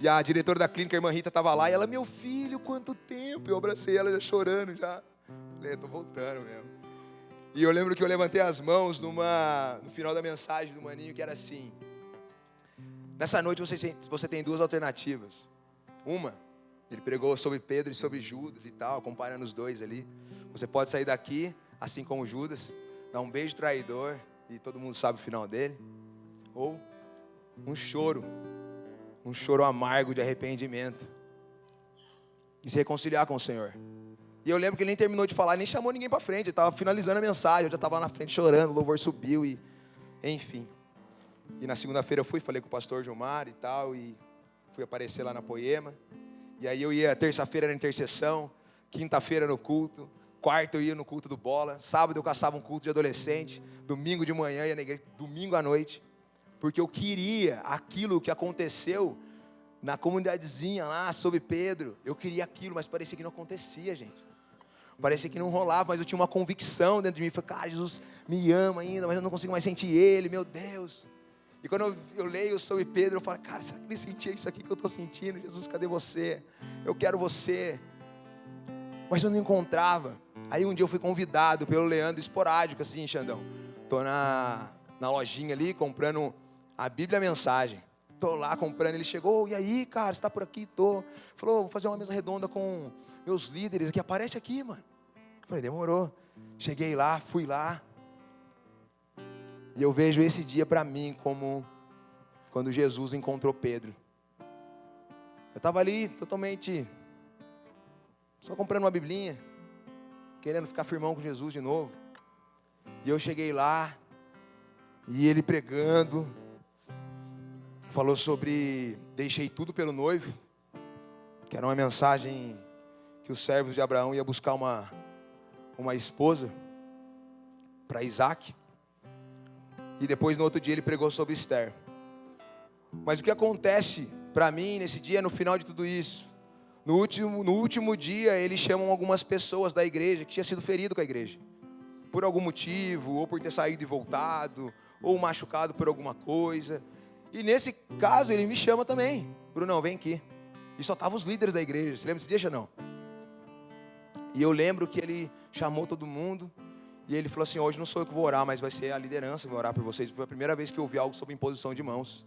E a diretora da clínica, a irmã Rita, estava lá, e ela, meu filho, quanto tempo? Eu abracei ela já chorando, já. Falei, tô voltando mesmo. E eu lembro que eu levantei as mãos no final da mensagem do maninho, que era assim, nessa noite você tem duas alternativas. Uma, ele pregou sobre Pedro e sobre Judas e tal, comparando os dois ali. Você pode sair daqui, assim como Judas, dar um beijo traidor, e todo mundo sabe o final dele. Ou um choro amargo de arrependimento, e se reconciliar com o Senhor. E eu lembro que ele nem terminou de falar, nem chamou ninguém para frente, ele estava finalizando a mensagem, eu já estava lá na frente chorando, o louvor subiu, e enfim. E na segunda-feira eu falei com o pastor Gilmar e tal, e fui aparecer lá na Poema. E aí eu ia, terça-feira na intercessão, quinta-feira no culto, quarta eu ia no culto do bola, sábado eu caçava um culto de adolescente, domingo de manhã ia na igreja, domingo à noite, porque eu queria aquilo que aconteceu na comunidadezinha lá sobre Pedro. Eu queria aquilo, mas parecia que não acontecia, gente. Parecia que não rolava, mas eu tinha uma convicção dentro de mim. Falei, cara, Jesus me ama ainda, mas eu não consigo mais sentir Ele, meu Deus. E quando eu leio sobre Pedro, eu falo, cara, será que ele sentia isso aqui que eu estou sentindo? Jesus, cadê você? Eu quero você. Mas eu não encontrava. Aí um dia eu fui convidado pelo Leandro, esporádico assim, Xandão. Estou na lojinha ali, comprando a Bíblia e a Mensagem. Estou lá comprando, ele chegou, e aí, cara, você está por aqui? Estou. Falou, vou fazer uma mesa redonda com meus líderes aqui, aparece aqui, mano. Falei, demorou. Cheguei lá, fui lá. E eu vejo esse dia para mim como quando Jesus encontrou Pedro. Eu estava ali totalmente só comprando uma biblinha, querendo ficar firmão com Jesus de novo. E eu cheguei lá, e ele pregando, falou sobre deixei tudo pelo noivo, que era uma mensagem que os servos de Abraão iam buscar uma esposa para Isaac. E depois no outro dia ele pregou sobre Esther. Mas o que acontece para mim nesse dia, no final de tudo isso, no último dia eles chamam algumas pessoas da igreja que tinha sido ferido com a igreja, por algum motivo, ou por ter saído e voltado, ou machucado por alguma coisa. E nesse caso ele me chama também, Brunão, vem aqui. E só estavam os líderes da igreja, você lembra desse dia, Xandão? E eu lembro que ele chamou todo mundo, e ele falou assim, hoje não sou eu que vou orar, mas vai ser a liderança que vai orar por vocês. Foi a primeira vez que eu ouvi algo sobre imposição de mãos.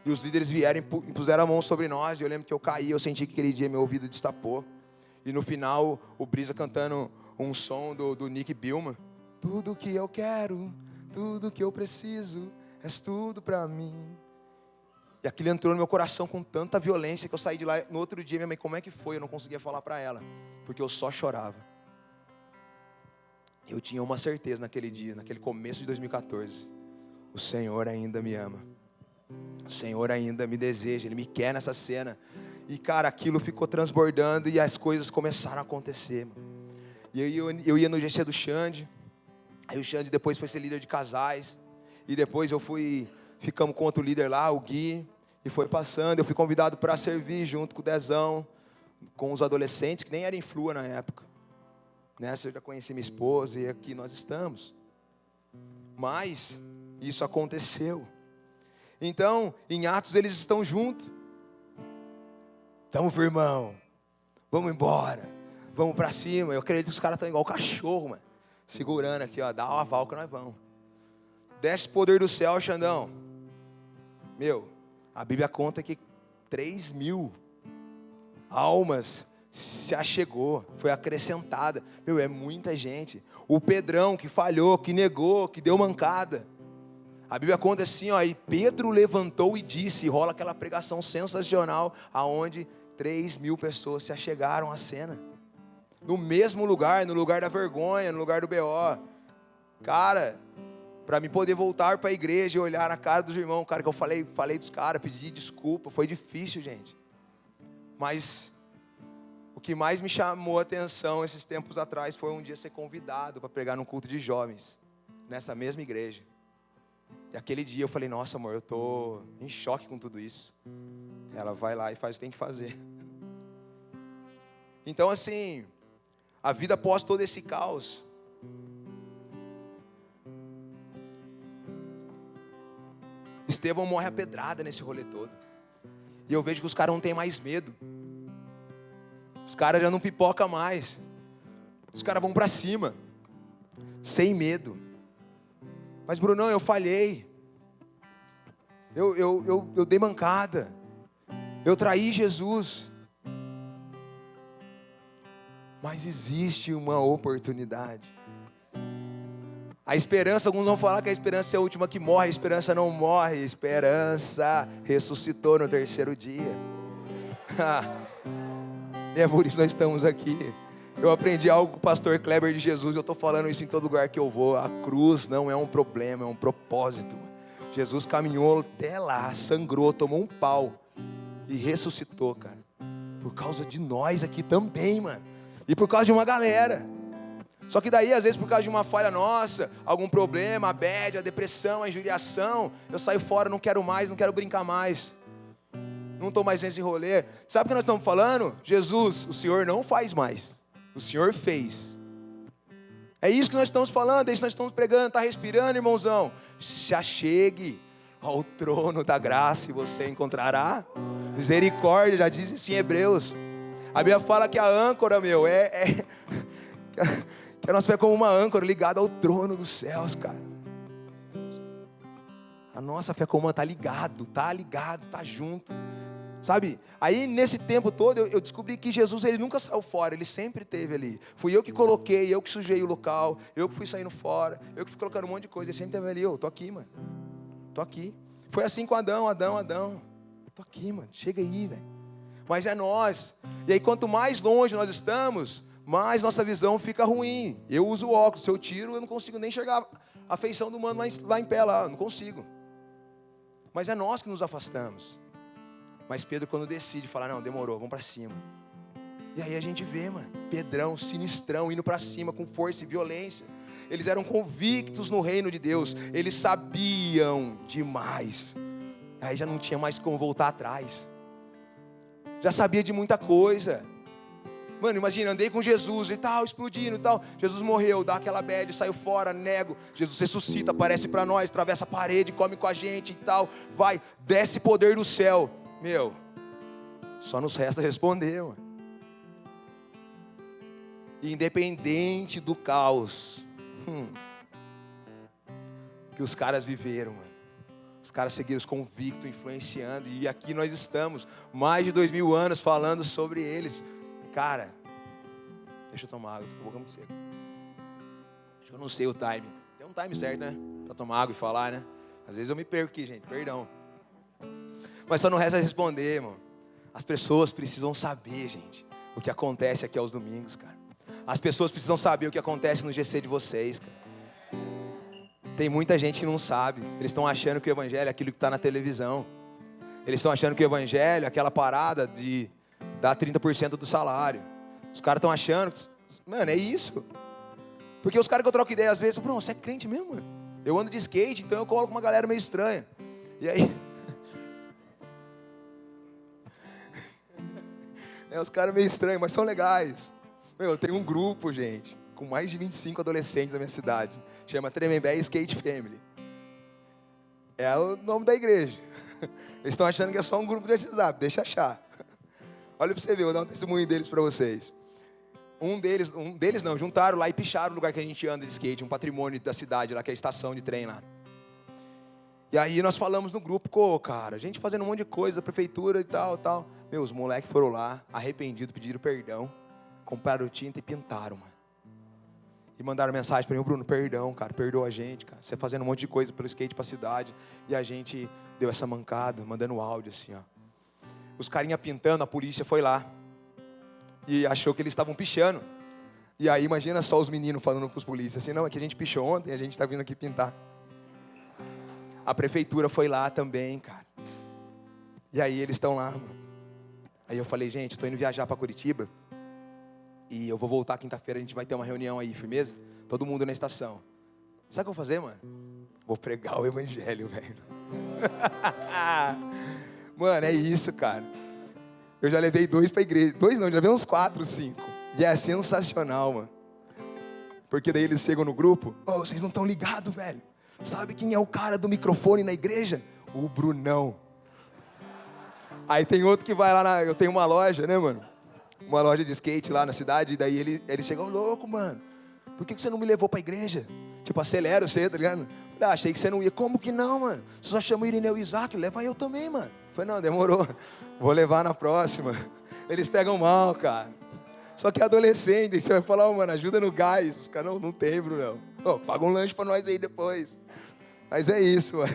E os líderes vieram e impuseram a mão sobre nós, e eu lembro que eu caí, eu senti que aquele dia meu ouvido destapou. E no final, o Brisa cantando um som do Nick Billman. Tudo que eu quero tudo que eu preciso, és tudo pra mim. E aquilo entrou no meu coração com tanta violência que eu saí de lá. No outro dia, minha mãe, como é que foi? Eu não conseguia falar pra ela, porque eu só chorava. Eu tinha uma certeza naquele dia, naquele começo de 2014. O Senhor ainda me ama. O Senhor ainda me deseja, Ele me quer nessa cena. E cara, aquilo ficou transbordando e as coisas começaram a acontecer, mano. E eu ia no GC do Xande. Aí o Xande depois foi ser líder de casais. E depois ficamos com outro líder lá, o Gui. E foi passando, eu fui convidado para servir junto com o Dezão, com os adolescentes, que nem era influa na época. Nessa eu já conheci minha esposa e aqui nós estamos. Mas isso aconteceu. Então, em Atos eles estão juntos. Tamo firmão. Vamos embora. Vamos para cima. Eu acredito que os caras estão igual cachorro, mano. Segurando aqui, ó. Dá o aval que nós vamos. Desce o poder do céu, Xandão. Meu, a Bíblia conta que 3.000 almas se achegou, foi acrescentada. Meu, é muita gente. O Pedrão que falhou, que negou, que deu mancada. A Bíblia conta assim, ó, e Pedro levantou e disse, e rola aquela pregação sensacional, aonde 3.000 pessoas se achegaram à cena. No mesmo lugar, no lugar da vergonha, no lugar do BO. Cara, para mim poder voltar para a igreja e olhar na cara dos irmãos, cara, que eu falei dos caras, pedi desculpa, foi difícil, gente. Mas o que mais me chamou a atenção esses tempos atrás foi um dia ser convidado para pregar num culto de jovens, nessa mesma igreja. E aquele dia eu falei, nossa amor, eu tô em choque com tudo isso. Ela vai lá e faz o que tem que fazer. Então assim, a vida após todo esse caos, Estevão morre a pedrada nesse rolê todo. E eu vejo que os caras não têm mais medo. Os caras já não pipocam mais. Os caras vão para cima, sem medo. Mas Brunão, eu falhei. Eu dei mancada. Eu traí Jesus. Mas existe uma oportunidade. A esperança, alguns vão falar que a esperança é a última que morre. A esperança não morre. A esperança ressuscitou no terceiro dia. E é por isso que nós estamos aqui. Eu aprendi algo com o pastor Kleber de Jesus. Eu estou falando isso em todo lugar que eu vou. A cruz não é um problema, é um propósito. Jesus caminhou até lá, sangrou, tomou um pau e ressuscitou, cara. Por causa de nós aqui também, mano. E por causa de uma galera. Só que daí, às vezes, por causa de uma falha nossa, algum problema, a bad, a depressão, a injuriação, eu saio fora, não quero mais, não quero brincar mais. Não estou mais nesse rolê. Sabe o que nós estamos falando? Jesus, o Senhor não faz mais. O Senhor fez. É isso que nós estamos falando, é isso que nós estamos pregando. Está respirando, irmãozão? Se achegue ao trono da graça e você encontrará misericórdia. Já diz isso em Hebreus. A Bíblia fala que a âncora, meu, que a nossa fé é como uma âncora ligada ao trono dos céus, cara. A nossa fé como está ligado, tá junto. Sabe, aí nesse tempo todo eu descobri que Jesus, ele nunca saiu fora, ele sempre esteve ali. Fui eu que coloquei, eu que sujei o local, eu que fui saindo fora, eu que fui colocando um monte de coisa, ele sempre esteve ali, eu tô aqui, mano, tô aqui. Foi assim com Adão, tô aqui, mano, chega aí, velho. Mas é nós, e aí quanto mais longe nós estamos, mais nossa visão fica ruim. Eu uso óculos, se eu tiro, eu não consigo nem enxergar a feição do mano lá em pé, lá, não consigo. Mas é nós que nos afastamos. Mas Pedro, quando decide falar, não, demorou, vamos para cima. E aí a gente vê, mano, Pedrão, sinistrão, indo para cima com força e violência. Eles eram convictos no reino de Deus. Eles sabiam demais. Aí já não tinha mais como voltar atrás. Já sabia de muita coisa. Mano, imagina, andei com Jesus e tal, explodindo e tal. Jesus morreu, dá aquela bad, saiu fora, nego. Jesus ressuscita, aparece para nós, atravessa a parede, come com a gente e tal. Vai, desce poder do céu. Meu, só nos resta responder, mano. Independente do caos que os caras viveram, mano. Os caras seguiram convictos, influenciando. E aqui nós estamos, mais de 2000 anos falando sobre eles. Cara, deixa eu tomar água, tô com a boca muito seca. Acho que eu não sei o time. Tem um time certo, né? Pra tomar água e falar, né? Às vezes eu me perco aqui, gente, perdão. Mas só não resta responder, mano. As pessoas precisam saber, gente, o que acontece aqui aos domingos, cara. As pessoas precisam saber o que acontece no GC de vocês, cara. Tem muita gente que não sabe. Eles estão achando que o evangelho é aquilo que está na televisão. Eles estão achando que o evangelho é aquela parada de dar 30% do salário. Os caras estão achando que, mano, é isso. Porque os caras que eu troco ideia às vezes, Bruno, você é crente mesmo, mano? Eu ando de skate, então eu coloco uma galera meio estranha. E aí... os caras meio estranhos, mas são legais. Eu tenho um grupo, gente, com mais de 25 adolescentes na minha cidade. Chama Tremembé Skate Family. É o nome da igreja. Eles estão achando que é só um grupo de WhatsApp, deixa achar. Olha pra você ver, vou dar um testemunho deles pra vocês. Um deles não, juntaram lá e picharam o lugar que a gente anda de skate, um patrimônio da cidade lá, que é a estação de trem lá. E aí nós falamos no grupo, cara, a gente fazendo um monte de coisa, prefeitura e tal. Os moleques foram lá, arrependidos, pediram perdão, compraram tinta e pintaram, mano. E mandaram mensagem para mim, Bruno, perdão, cara, perdoa a gente, cara. Você fazendo um monte de coisa pelo skate pra cidade. E a gente deu essa mancada, mandando áudio assim, ó. Os carinha pintando, a polícia foi lá. E achou que eles estavam pichando. E aí, imagina só os meninos falando pros polícias assim, não, é que a gente pichou ontem, a gente tá vindo aqui pintar. A prefeitura foi lá também, cara. E aí eles estão lá, mano. Aí eu falei, gente, tô indo viajar para Curitiba. E eu vou voltar quinta-feira, a gente vai ter uma reunião aí, firmeza? Todo mundo na estação. Sabe o que eu vou fazer, mano? Vou pregar o evangelho, velho. Mano, é isso, cara. Eu já levei 2 pra igreja. 2 não, já levei uns 4, 5. E é sensacional, mano. Porque daí eles chegam no grupo. Oh, vocês não estão ligados, velho. Sabe quem é o cara do microfone na igreja? O Brunão. Aí tem outro que vai lá eu tenho uma loja, né, mano? Uma loja de skate lá na cidade. E daí ele chegou, louco, mano. Por que você não me levou pra igreja? Tipo, acelera você, tá ligado? Falei, achei que você não ia. Como que não, mano? Você só chama o Irineu e o Isaac, leva eu também, mano. Falei, não, demorou. Vou levar na próxima. Eles pegam mal, cara. Só que é adolescente, você vai falar, mano, ajuda no gás. Os caras, não tem, Bruno. Paga um lanche pra nós aí depois. Mas é isso, mano.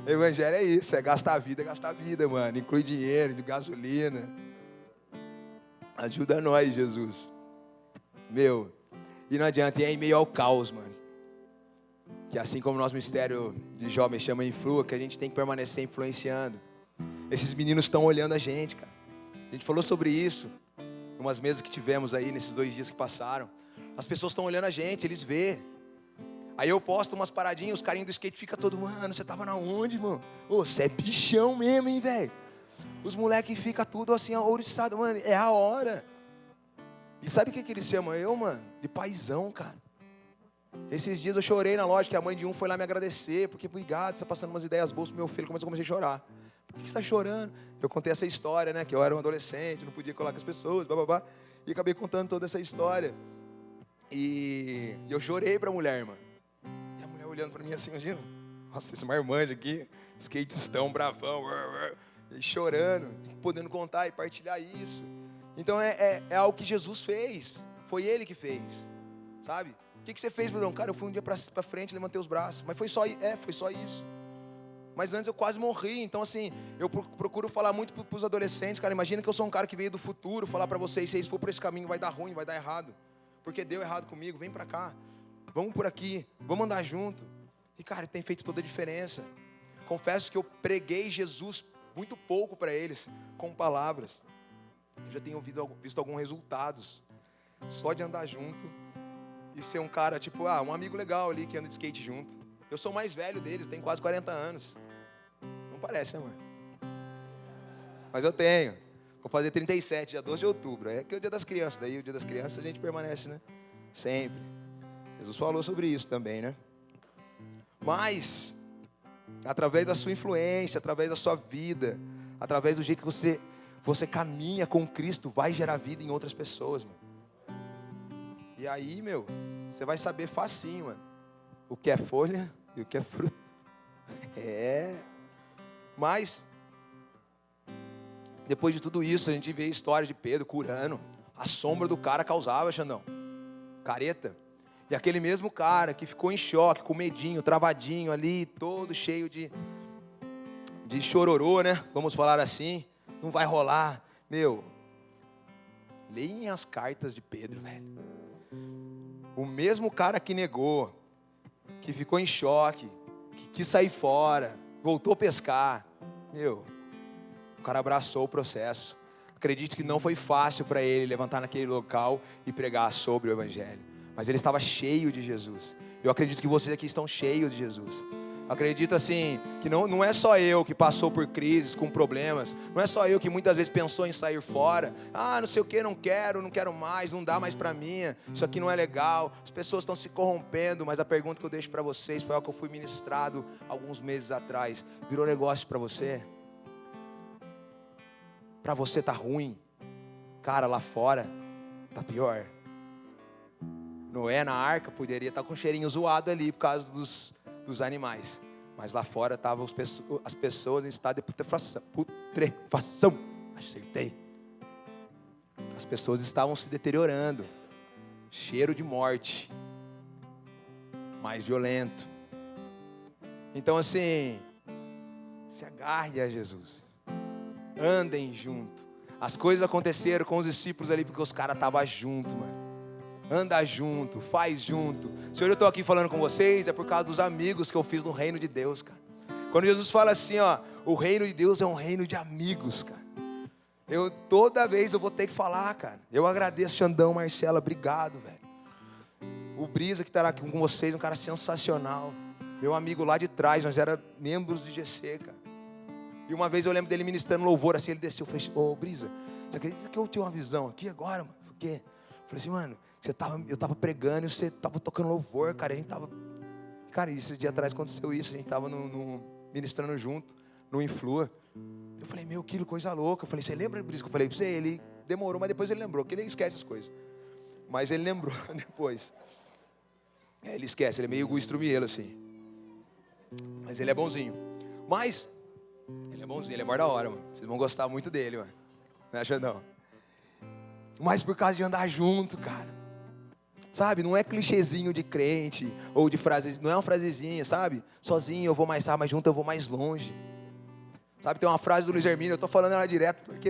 Evangelho é isso, é gastar a vida, mano. Inclui dinheiro, de gasolina. Ajuda nós, Jesus. Meu, e não adianta, e é em meio ao caos, mano. Que assim como o nosso ministério de jovens chama Influa, que a gente tem que permanecer influenciando. Esses meninos estão olhando a gente, cara. A gente falou sobre isso, umas mesas que tivemos aí nesses 2 dias que passaram. As pessoas estão olhando a gente, eles vê. Aí eu posto umas paradinhas, os carinhos do skate ficam todo, mano, você tava na onde, mano? Ô, você é bichão mesmo, hein, velho? Os moleques ficam tudo assim, ouriçado, mano, é a hora. E sabe o que eles chamam eu, mano? De paizão, cara. Esses dias eu chorei na loja, que a mãe de um foi lá me agradecer, porque, obrigado, você tá passando umas ideias boas pro meu filho, comecei a chorar. Por que você tá chorando? Eu contei essa história, né, que eu era um adolescente, não podia colar com as pessoas, bababá, e acabei contando toda essa história. E eu chorei pra mulher, mano. E a mulher olhando pra mim assim, imagina, nossa, esse marmanjo aqui, skatistão, bravão, e chorando, podendo contar e partilhar isso. Então é algo que Jesus fez, foi Ele que fez, sabe? O que você fez, Bruno? Cara, eu fui um dia pra frente, levantei os braços, mas foi só isso. Mas antes eu quase morri, então assim, eu procuro falar muito para os adolescentes, cara, imagina que eu sou um cara que veio do futuro, falar para vocês, se vocês for por esse caminho vai dar ruim, vai dar errado, porque deu errado comigo, vem para cá, vamos por aqui, vamos andar junto. E cara, tem feito toda a diferença. Confesso que eu preguei Jesus muito pouco para eles, com palavras. Eu já tenho visto alguns resultados, só de andar junto e ser um cara, tipo, um amigo legal ali que anda de skate junto. Eu sou o mais velho deles, tenho quase 40 anos. Não parece, amor? Mas eu tenho. Vou fazer 37, dia 12 de outubro. É que é o dia das crianças. Daí o dia das crianças a gente permanece, né? Sempre. Jesus falou sobre isso também, né? Mas, através da sua influência, através da sua vida, através do jeito que você caminha com Cristo, vai gerar vida em outras pessoas, mano. E aí, meu, você vai saber facinho, mano, o que é folha e o que é fruto. Mas, depois de tudo isso, a gente vê a história de Pedro curando. A sombra do cara causava, Xandão, careta. E aquele mesmo cara que ficou em choque, com medinho, travadinho ali, todo cheio de chororô, né? Vamos falar assim. Não vai rolar. Meu, leem as cartas de Pedro, velho. O mesmo cara que negou, que ficou em choque, que quis sair fora, voltou a pescar. Meu, o cara abraçou o processo. Acredito que não foi fácil para ele levantar naquele local e pregar sobre o Evangelho. Mas ele estava cheio de Jesus. Eu acredito que vocês aqui estão cheios de Jesus. Acredito assim, que não é só eu que passou por crises, com problemas. Não é só eu que muitas vezes pensou em sair fora. Não sei o que, não quero mais, não dá mais para mim. Isso aqui não é legal. As pessoas estão se corrompendo. Mas a pergunta que eu deixo para vocês foi algo que eu fui ministrado alguns meses atrás. Virou negócio para você? Para você tá ruim? Cara, lá fora tá pior. Noé na arca poderia estar com um cheirinho zoado ali por causa dos animais, mas lá fora estavam as pessoas em estado de putrefação. Acertei. As pessoas estavam se deteriorando, cheiro de morte, mais violento. Então assim, se agarre a Jesus, andem junto. As coisas aconteceram com os discípulos ali porque os caras estavam juntos, mano. Anda junto, faz junto. Se hoje eu estou aqui falando com vocês, é por causa dos amigos que eu fiz no reino de Deus, cara. Quando Jesus fala assim, o reino de Deus é um reino de amigos, cara. Toda vez eu vou ter que falar, cara. Eu agradeço, Xandão, Marcela, obrigado, velho. O Brisa que estará aqui com vocês, um cara sensacional. Meu amigo lá de trás, nós éramos membros de GC, cara. E uma vez eu lembro dele ministrando louvor, assim, ele desceu. Eu falei, Brisa, você acredita que eu tive uma visão aqui agora, mano? Por quê? Eu falei assim, mano, eu tava pregando e você tava tocando louvor, cara. A gente tava... Cara, esse dia atrás aconteceu isso. A gente tava ministrando junto, no Influa. Eu falei, meu, que coisa louca. Eu falei, você lembra disso que eu falei pra você? Ele demorou, mas depois ele lembrou, porque ele esquece as coisas. Mas ele lembrou depois. Ele esquece, ele é meio guistrumielo assim. Mas ele é bonzinho. Ele é bonzinho, ele é maior da hora, mano. Vocês vão gostar muito dele, mano. Não acha não? Mas por causa de andar junto, cara. Sabe, não é clichêzinho de crente, ou de frases, não é uma frasezinha, sabe? Sozinho eu vou mais rápido, mas junto eu vou mais longe. Sabe, tem uma frase do Luiz Hermínio, eu tô falando ela direto, porque,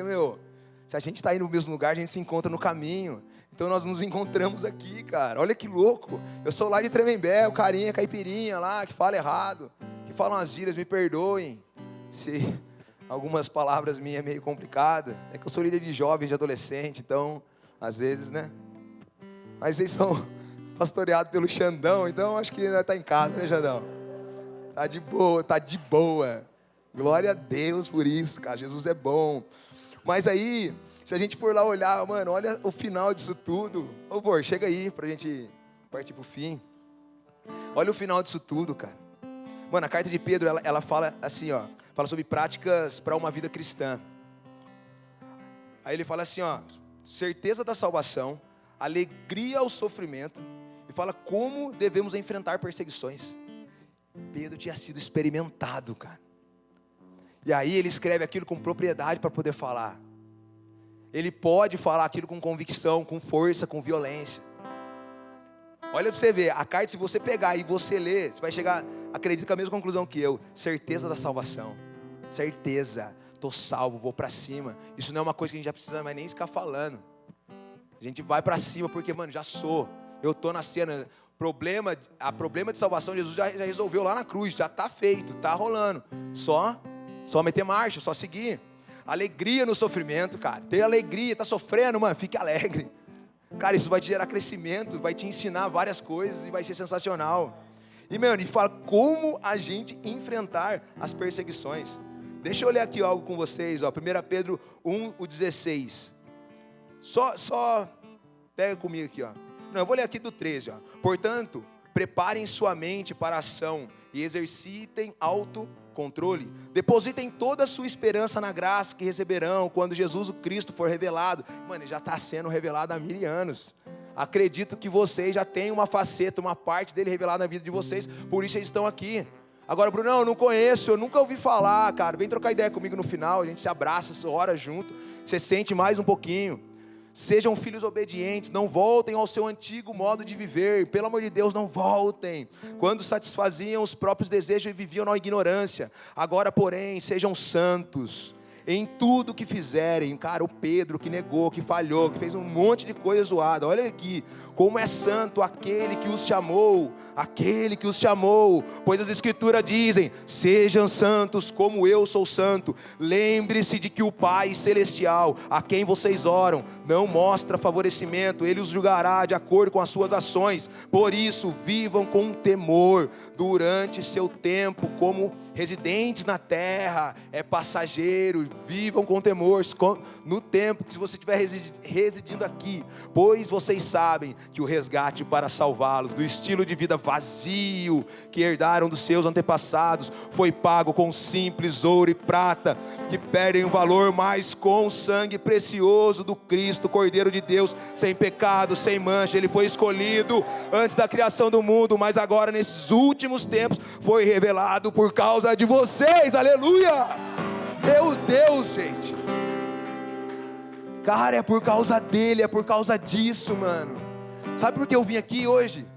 se a gente está indo no mesmo lugar, a gente se encontra no caminho. Então nós nos encontramos aqui, cara, olha que louco. Eu sou lá de Tremembé, o carinha, caipirinha lá, que fala errado, que fala umas gírias, me perdoem, se algumas palavras minhas é meio complicada. É que eu sou líder de jovens, de adolescente, então, às vezes, né? Mas vocês são pastoreados pelo Xandão, então acho que ainda está em casa, né, Xandão? Tá de boa. Glória a Deus por isso, cara. Jesus é bom. Mas aí, se a gente for lá olhar, mano, olha o final disso tudo. Ô, Vor, chega aí pra gente partir pro fim. Olha o final disso tudo, cara. Mano, a carta de Pedro, ela fala assim, fala sobre práticas para uma vida cristã. Aí ele fala assim, certeza da salvação, alegria ao sofrimento, e fala como devemos enfrentar perseguições. Pedro tinha sido experimentado, cara. E aí ele escreve aquilo com propriedade para poder falar. Ele pode falar aquilo com convicção, com força, com violência. Olha para você ver, a carta, se você pegar e você ler, você vai chegar, acredito, com a mesma conclusão que eu. Certeza da salvação. Certeza, estou salvo, vou para cima. Isso não é uma coisa que a gente já precisa mais nem ficar falando. A gente vai para cima porque, mano, já sou. Eu estou na cena. Problema de salvação, Jesus já resolveu lá na cruz. Já está feito, está rolando. Só meter marcha, só seguir. Alegria no sofrimento, cara. Ter alegria, tá sofrendo, mano, fique alegre. Cara, isso vai te gerar crescimento, vai te ensinar várias coisas e vai ser sensacional. E, mano, ele fala como a gente enfrentar as perseguições. Deixa eu ler aqui algo com vocês, 1 Pedro 1:16. Só pega comigo aqui, Não, eu vou ler aqui do 13, Portanto, preparem sua mente para a ação e exercitem autocontrole. Depositem toda a sua esperança na graça que receberão quando Jesus o Cristo for revelado. Mano, ele já está sendo revelado há 1000 anos. Acredito que vocês já têm uma faceta, uma parte dele revelada na vida de vocês, por isso eles estão aqui. Agora, Bruno, eu não conheço, eu nunca ouvi falar, cara. Vem trocar ideia comigo no final, a gente se abraça, ora junto, você sente mais um pouquinho. Sejam filhos obedientes, não voltem ao seu antigo modo de viver, pelo amor de Deus, não voltem, quando satisfaziam os próprios desejos e viviam na ignorância. Agora, porém, sejam santos em tudo que fizerem. Cara, o Pedro que negou, que falhou, que fez um monte de coisa zoada, olha aqui, como é santo aquele que os chamou, pois as escrituras dizem, sejam santos como eu sou santo. Lembre-se de que o Pai Celestial, a quem vocês oram, não mostra favorecimento, Ele os julgará de acordo com as suas ações. Por isso, vivam com temor durante seu tempo como residentes na terra, é passageiro, vivam com temor no tempo que se você estiver residindo aqui, pois vocês sabem que o resgate para salvá-los do estilo de vida vazio que herdaram dos seus antepassados foi pago com simples ouro e prata, que perdem o valor, mas com o sangue precioso do Cristo, Cordeiro de Deus, sem pecado, sem mancha. Ele foi escolhido antes da criação do mundo, mas agora nesses últimos tempos foi revelado por causa de vocês. Aleluia! Meu Deus, gente, cara, é por causa dele, é por causa disso, mano. Sabe por que eu vim aqui hoje?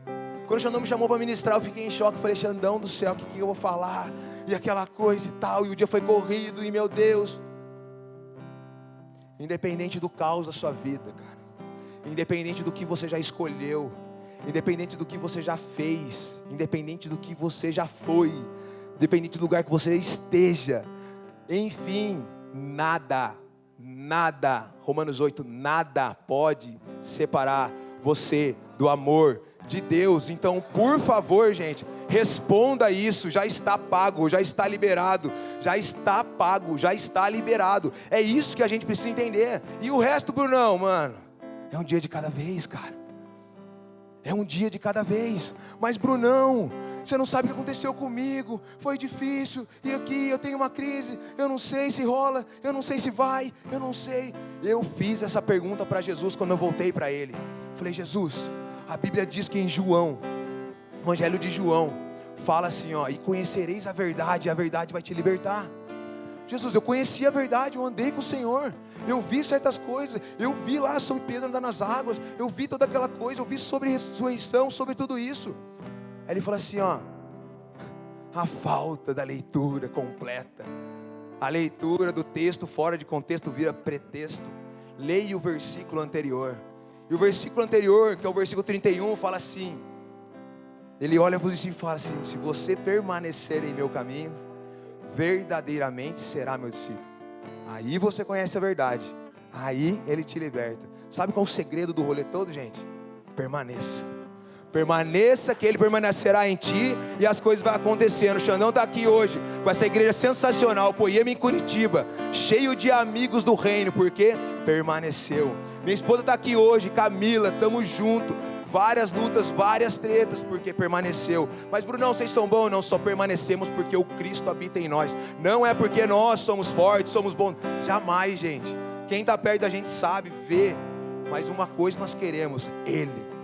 Quando o Xandão me chamou para ministrar, eu fiquei em choque. Falei, Xandão do céu, o que eu vou falar? E aquela coisa e tal, e o dia foi corrido, e meu Deus. Independente do caos da sua vida, cara, independente do que você já escolheu, independente do que você já fez, independente do que você já foi, independente do lugar que você esteja, enfim, nada, Romanos 8, nada pode separar você do amor de Deus. Então, por favor, gente, responda isso. Já está pago, já está liberado, já está pago, já está liberado. É isso que a gente precisa entender. E o resto, Brunão, mano, é um dia de cada vez, cara. É um dia de cada vez. Mas, Brunão, você não sabe o que aconteceu comigo, foi difícil, e aqui eu tenho uma crise, eu não sei se rola, eu não sei se vai, eu não sei. Eu fiz essa pergunta para Jesus quando eu voltei para Ele. Falei, Jesus, a Bíblia diz que em João, o Evangelho de João, fala assim, ó, e conhecereis a verdade, e a verdade vai te libertar. Jesus, eu conheci a verdade, eu andei com o Senhor, eu vi certas coisas, eu vi lá sobre Pedro andar nas águas, eu vi toda aquela coisa, eu vi sobre ressurreição, sobre tudo isso. Aí ele falou assim, ó, a falta da leitura completa, a leitura do texto fora de contexto vira pretexto. Leia o versículo anterior. E o versículo anterior, que é o versículo 31, fala assim, ele olha para os discípulos e fala assim, se você permanecer em meu caminho, verdadeiramente será meu discípulo. Aí você conhece a verdade, aí Ele te liberta. Sabe qual é o segredo do rolê todo, gente? Permaneça, que Ele permanecerá em ti, e as coisas vão acontecendo. O Xandão está aqui hoje, com essa igreja sensacional, Poema em Curitiba, cheio de amigos do reino, porque permaneceu. Minha esposa está aqui hoje, Camila, estamos juntos, várias lutas, várias tretas, porque permaneceu. Mas Brunão, vocês são bons? Não, só permanecemos porque o Cristo habita em nós. Não é porque nós somos fortes, somos bons, jamais, gente. Quem está perto da gente sabe, vê, mas uma coisa nós queremos, Ele.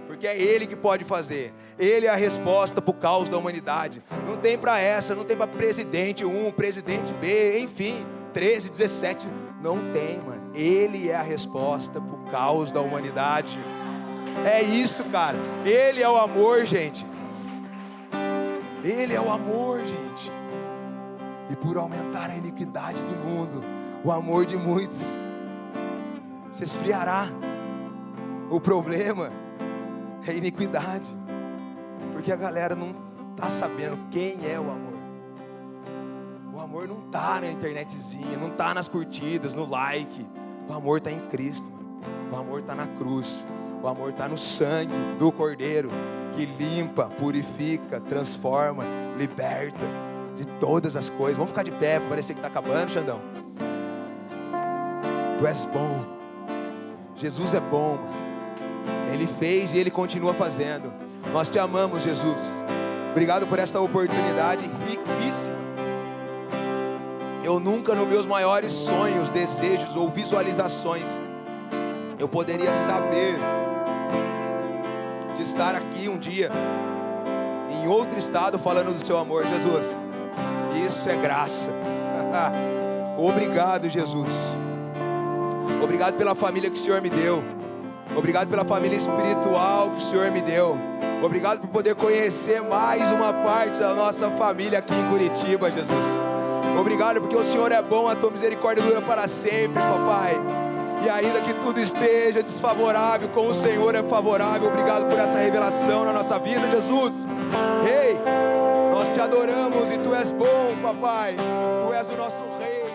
Porque é Ele que pode fazer. Ele é a resposta para o caos da humanidade. Não tem para essa, não tem para presidente 1, presidente B, enfim, 13, 17, não tem, mano. Ele é a resposta para o caos da humanidade. É isso, cara. Ele é o amor, gente. Ele é o amor, gente. E por aumentar a iniquidade do mundo, o amor de muitos se esfriará. O problema é iniquidade, porque a galera não está sabendo quem é o amor. O amor não está na internetzinha, não está nas curtidas, no like. O amor está em Cristo, o amor está na cruz, o amor está no sangue do Cordeiro, que limpa, purifica, transforma, liberta de todas as coisas. Vamos ficar de pé para parecer que está acabando, Xandão. Tu és bom, Jesus é bom, mano. Ele fez e Ele continua fazendo. Nós te amamos, Jesus. Obrigado por essa oportunidade riquíssima. Eu nunca, nos meus maiores sonhos, desejos ou visualizações, eu poderia saber de estar aqui um dia, em outro estado, falando do seu amor, Jesus. Isso é graça. Obrigado, Jesus. Obrigado pela família que o Senhor me deu. Obrigado pela família espiritual que o Senhor me deu. Obrigado por poder conhecer mais uma parte da nossa família aqui em Curitiba, Jesus. Obrigado porque o Senhor é bom, a tua misericórdia dura para sempre, papai. E ainda que tudo esteja desfavorável, com o Senhor é favorável. Obrigado por essa revelação na nossa vida, Jesus. Ei, nós te adoramos e tu és bom, papai. Tu és o nosso Rei.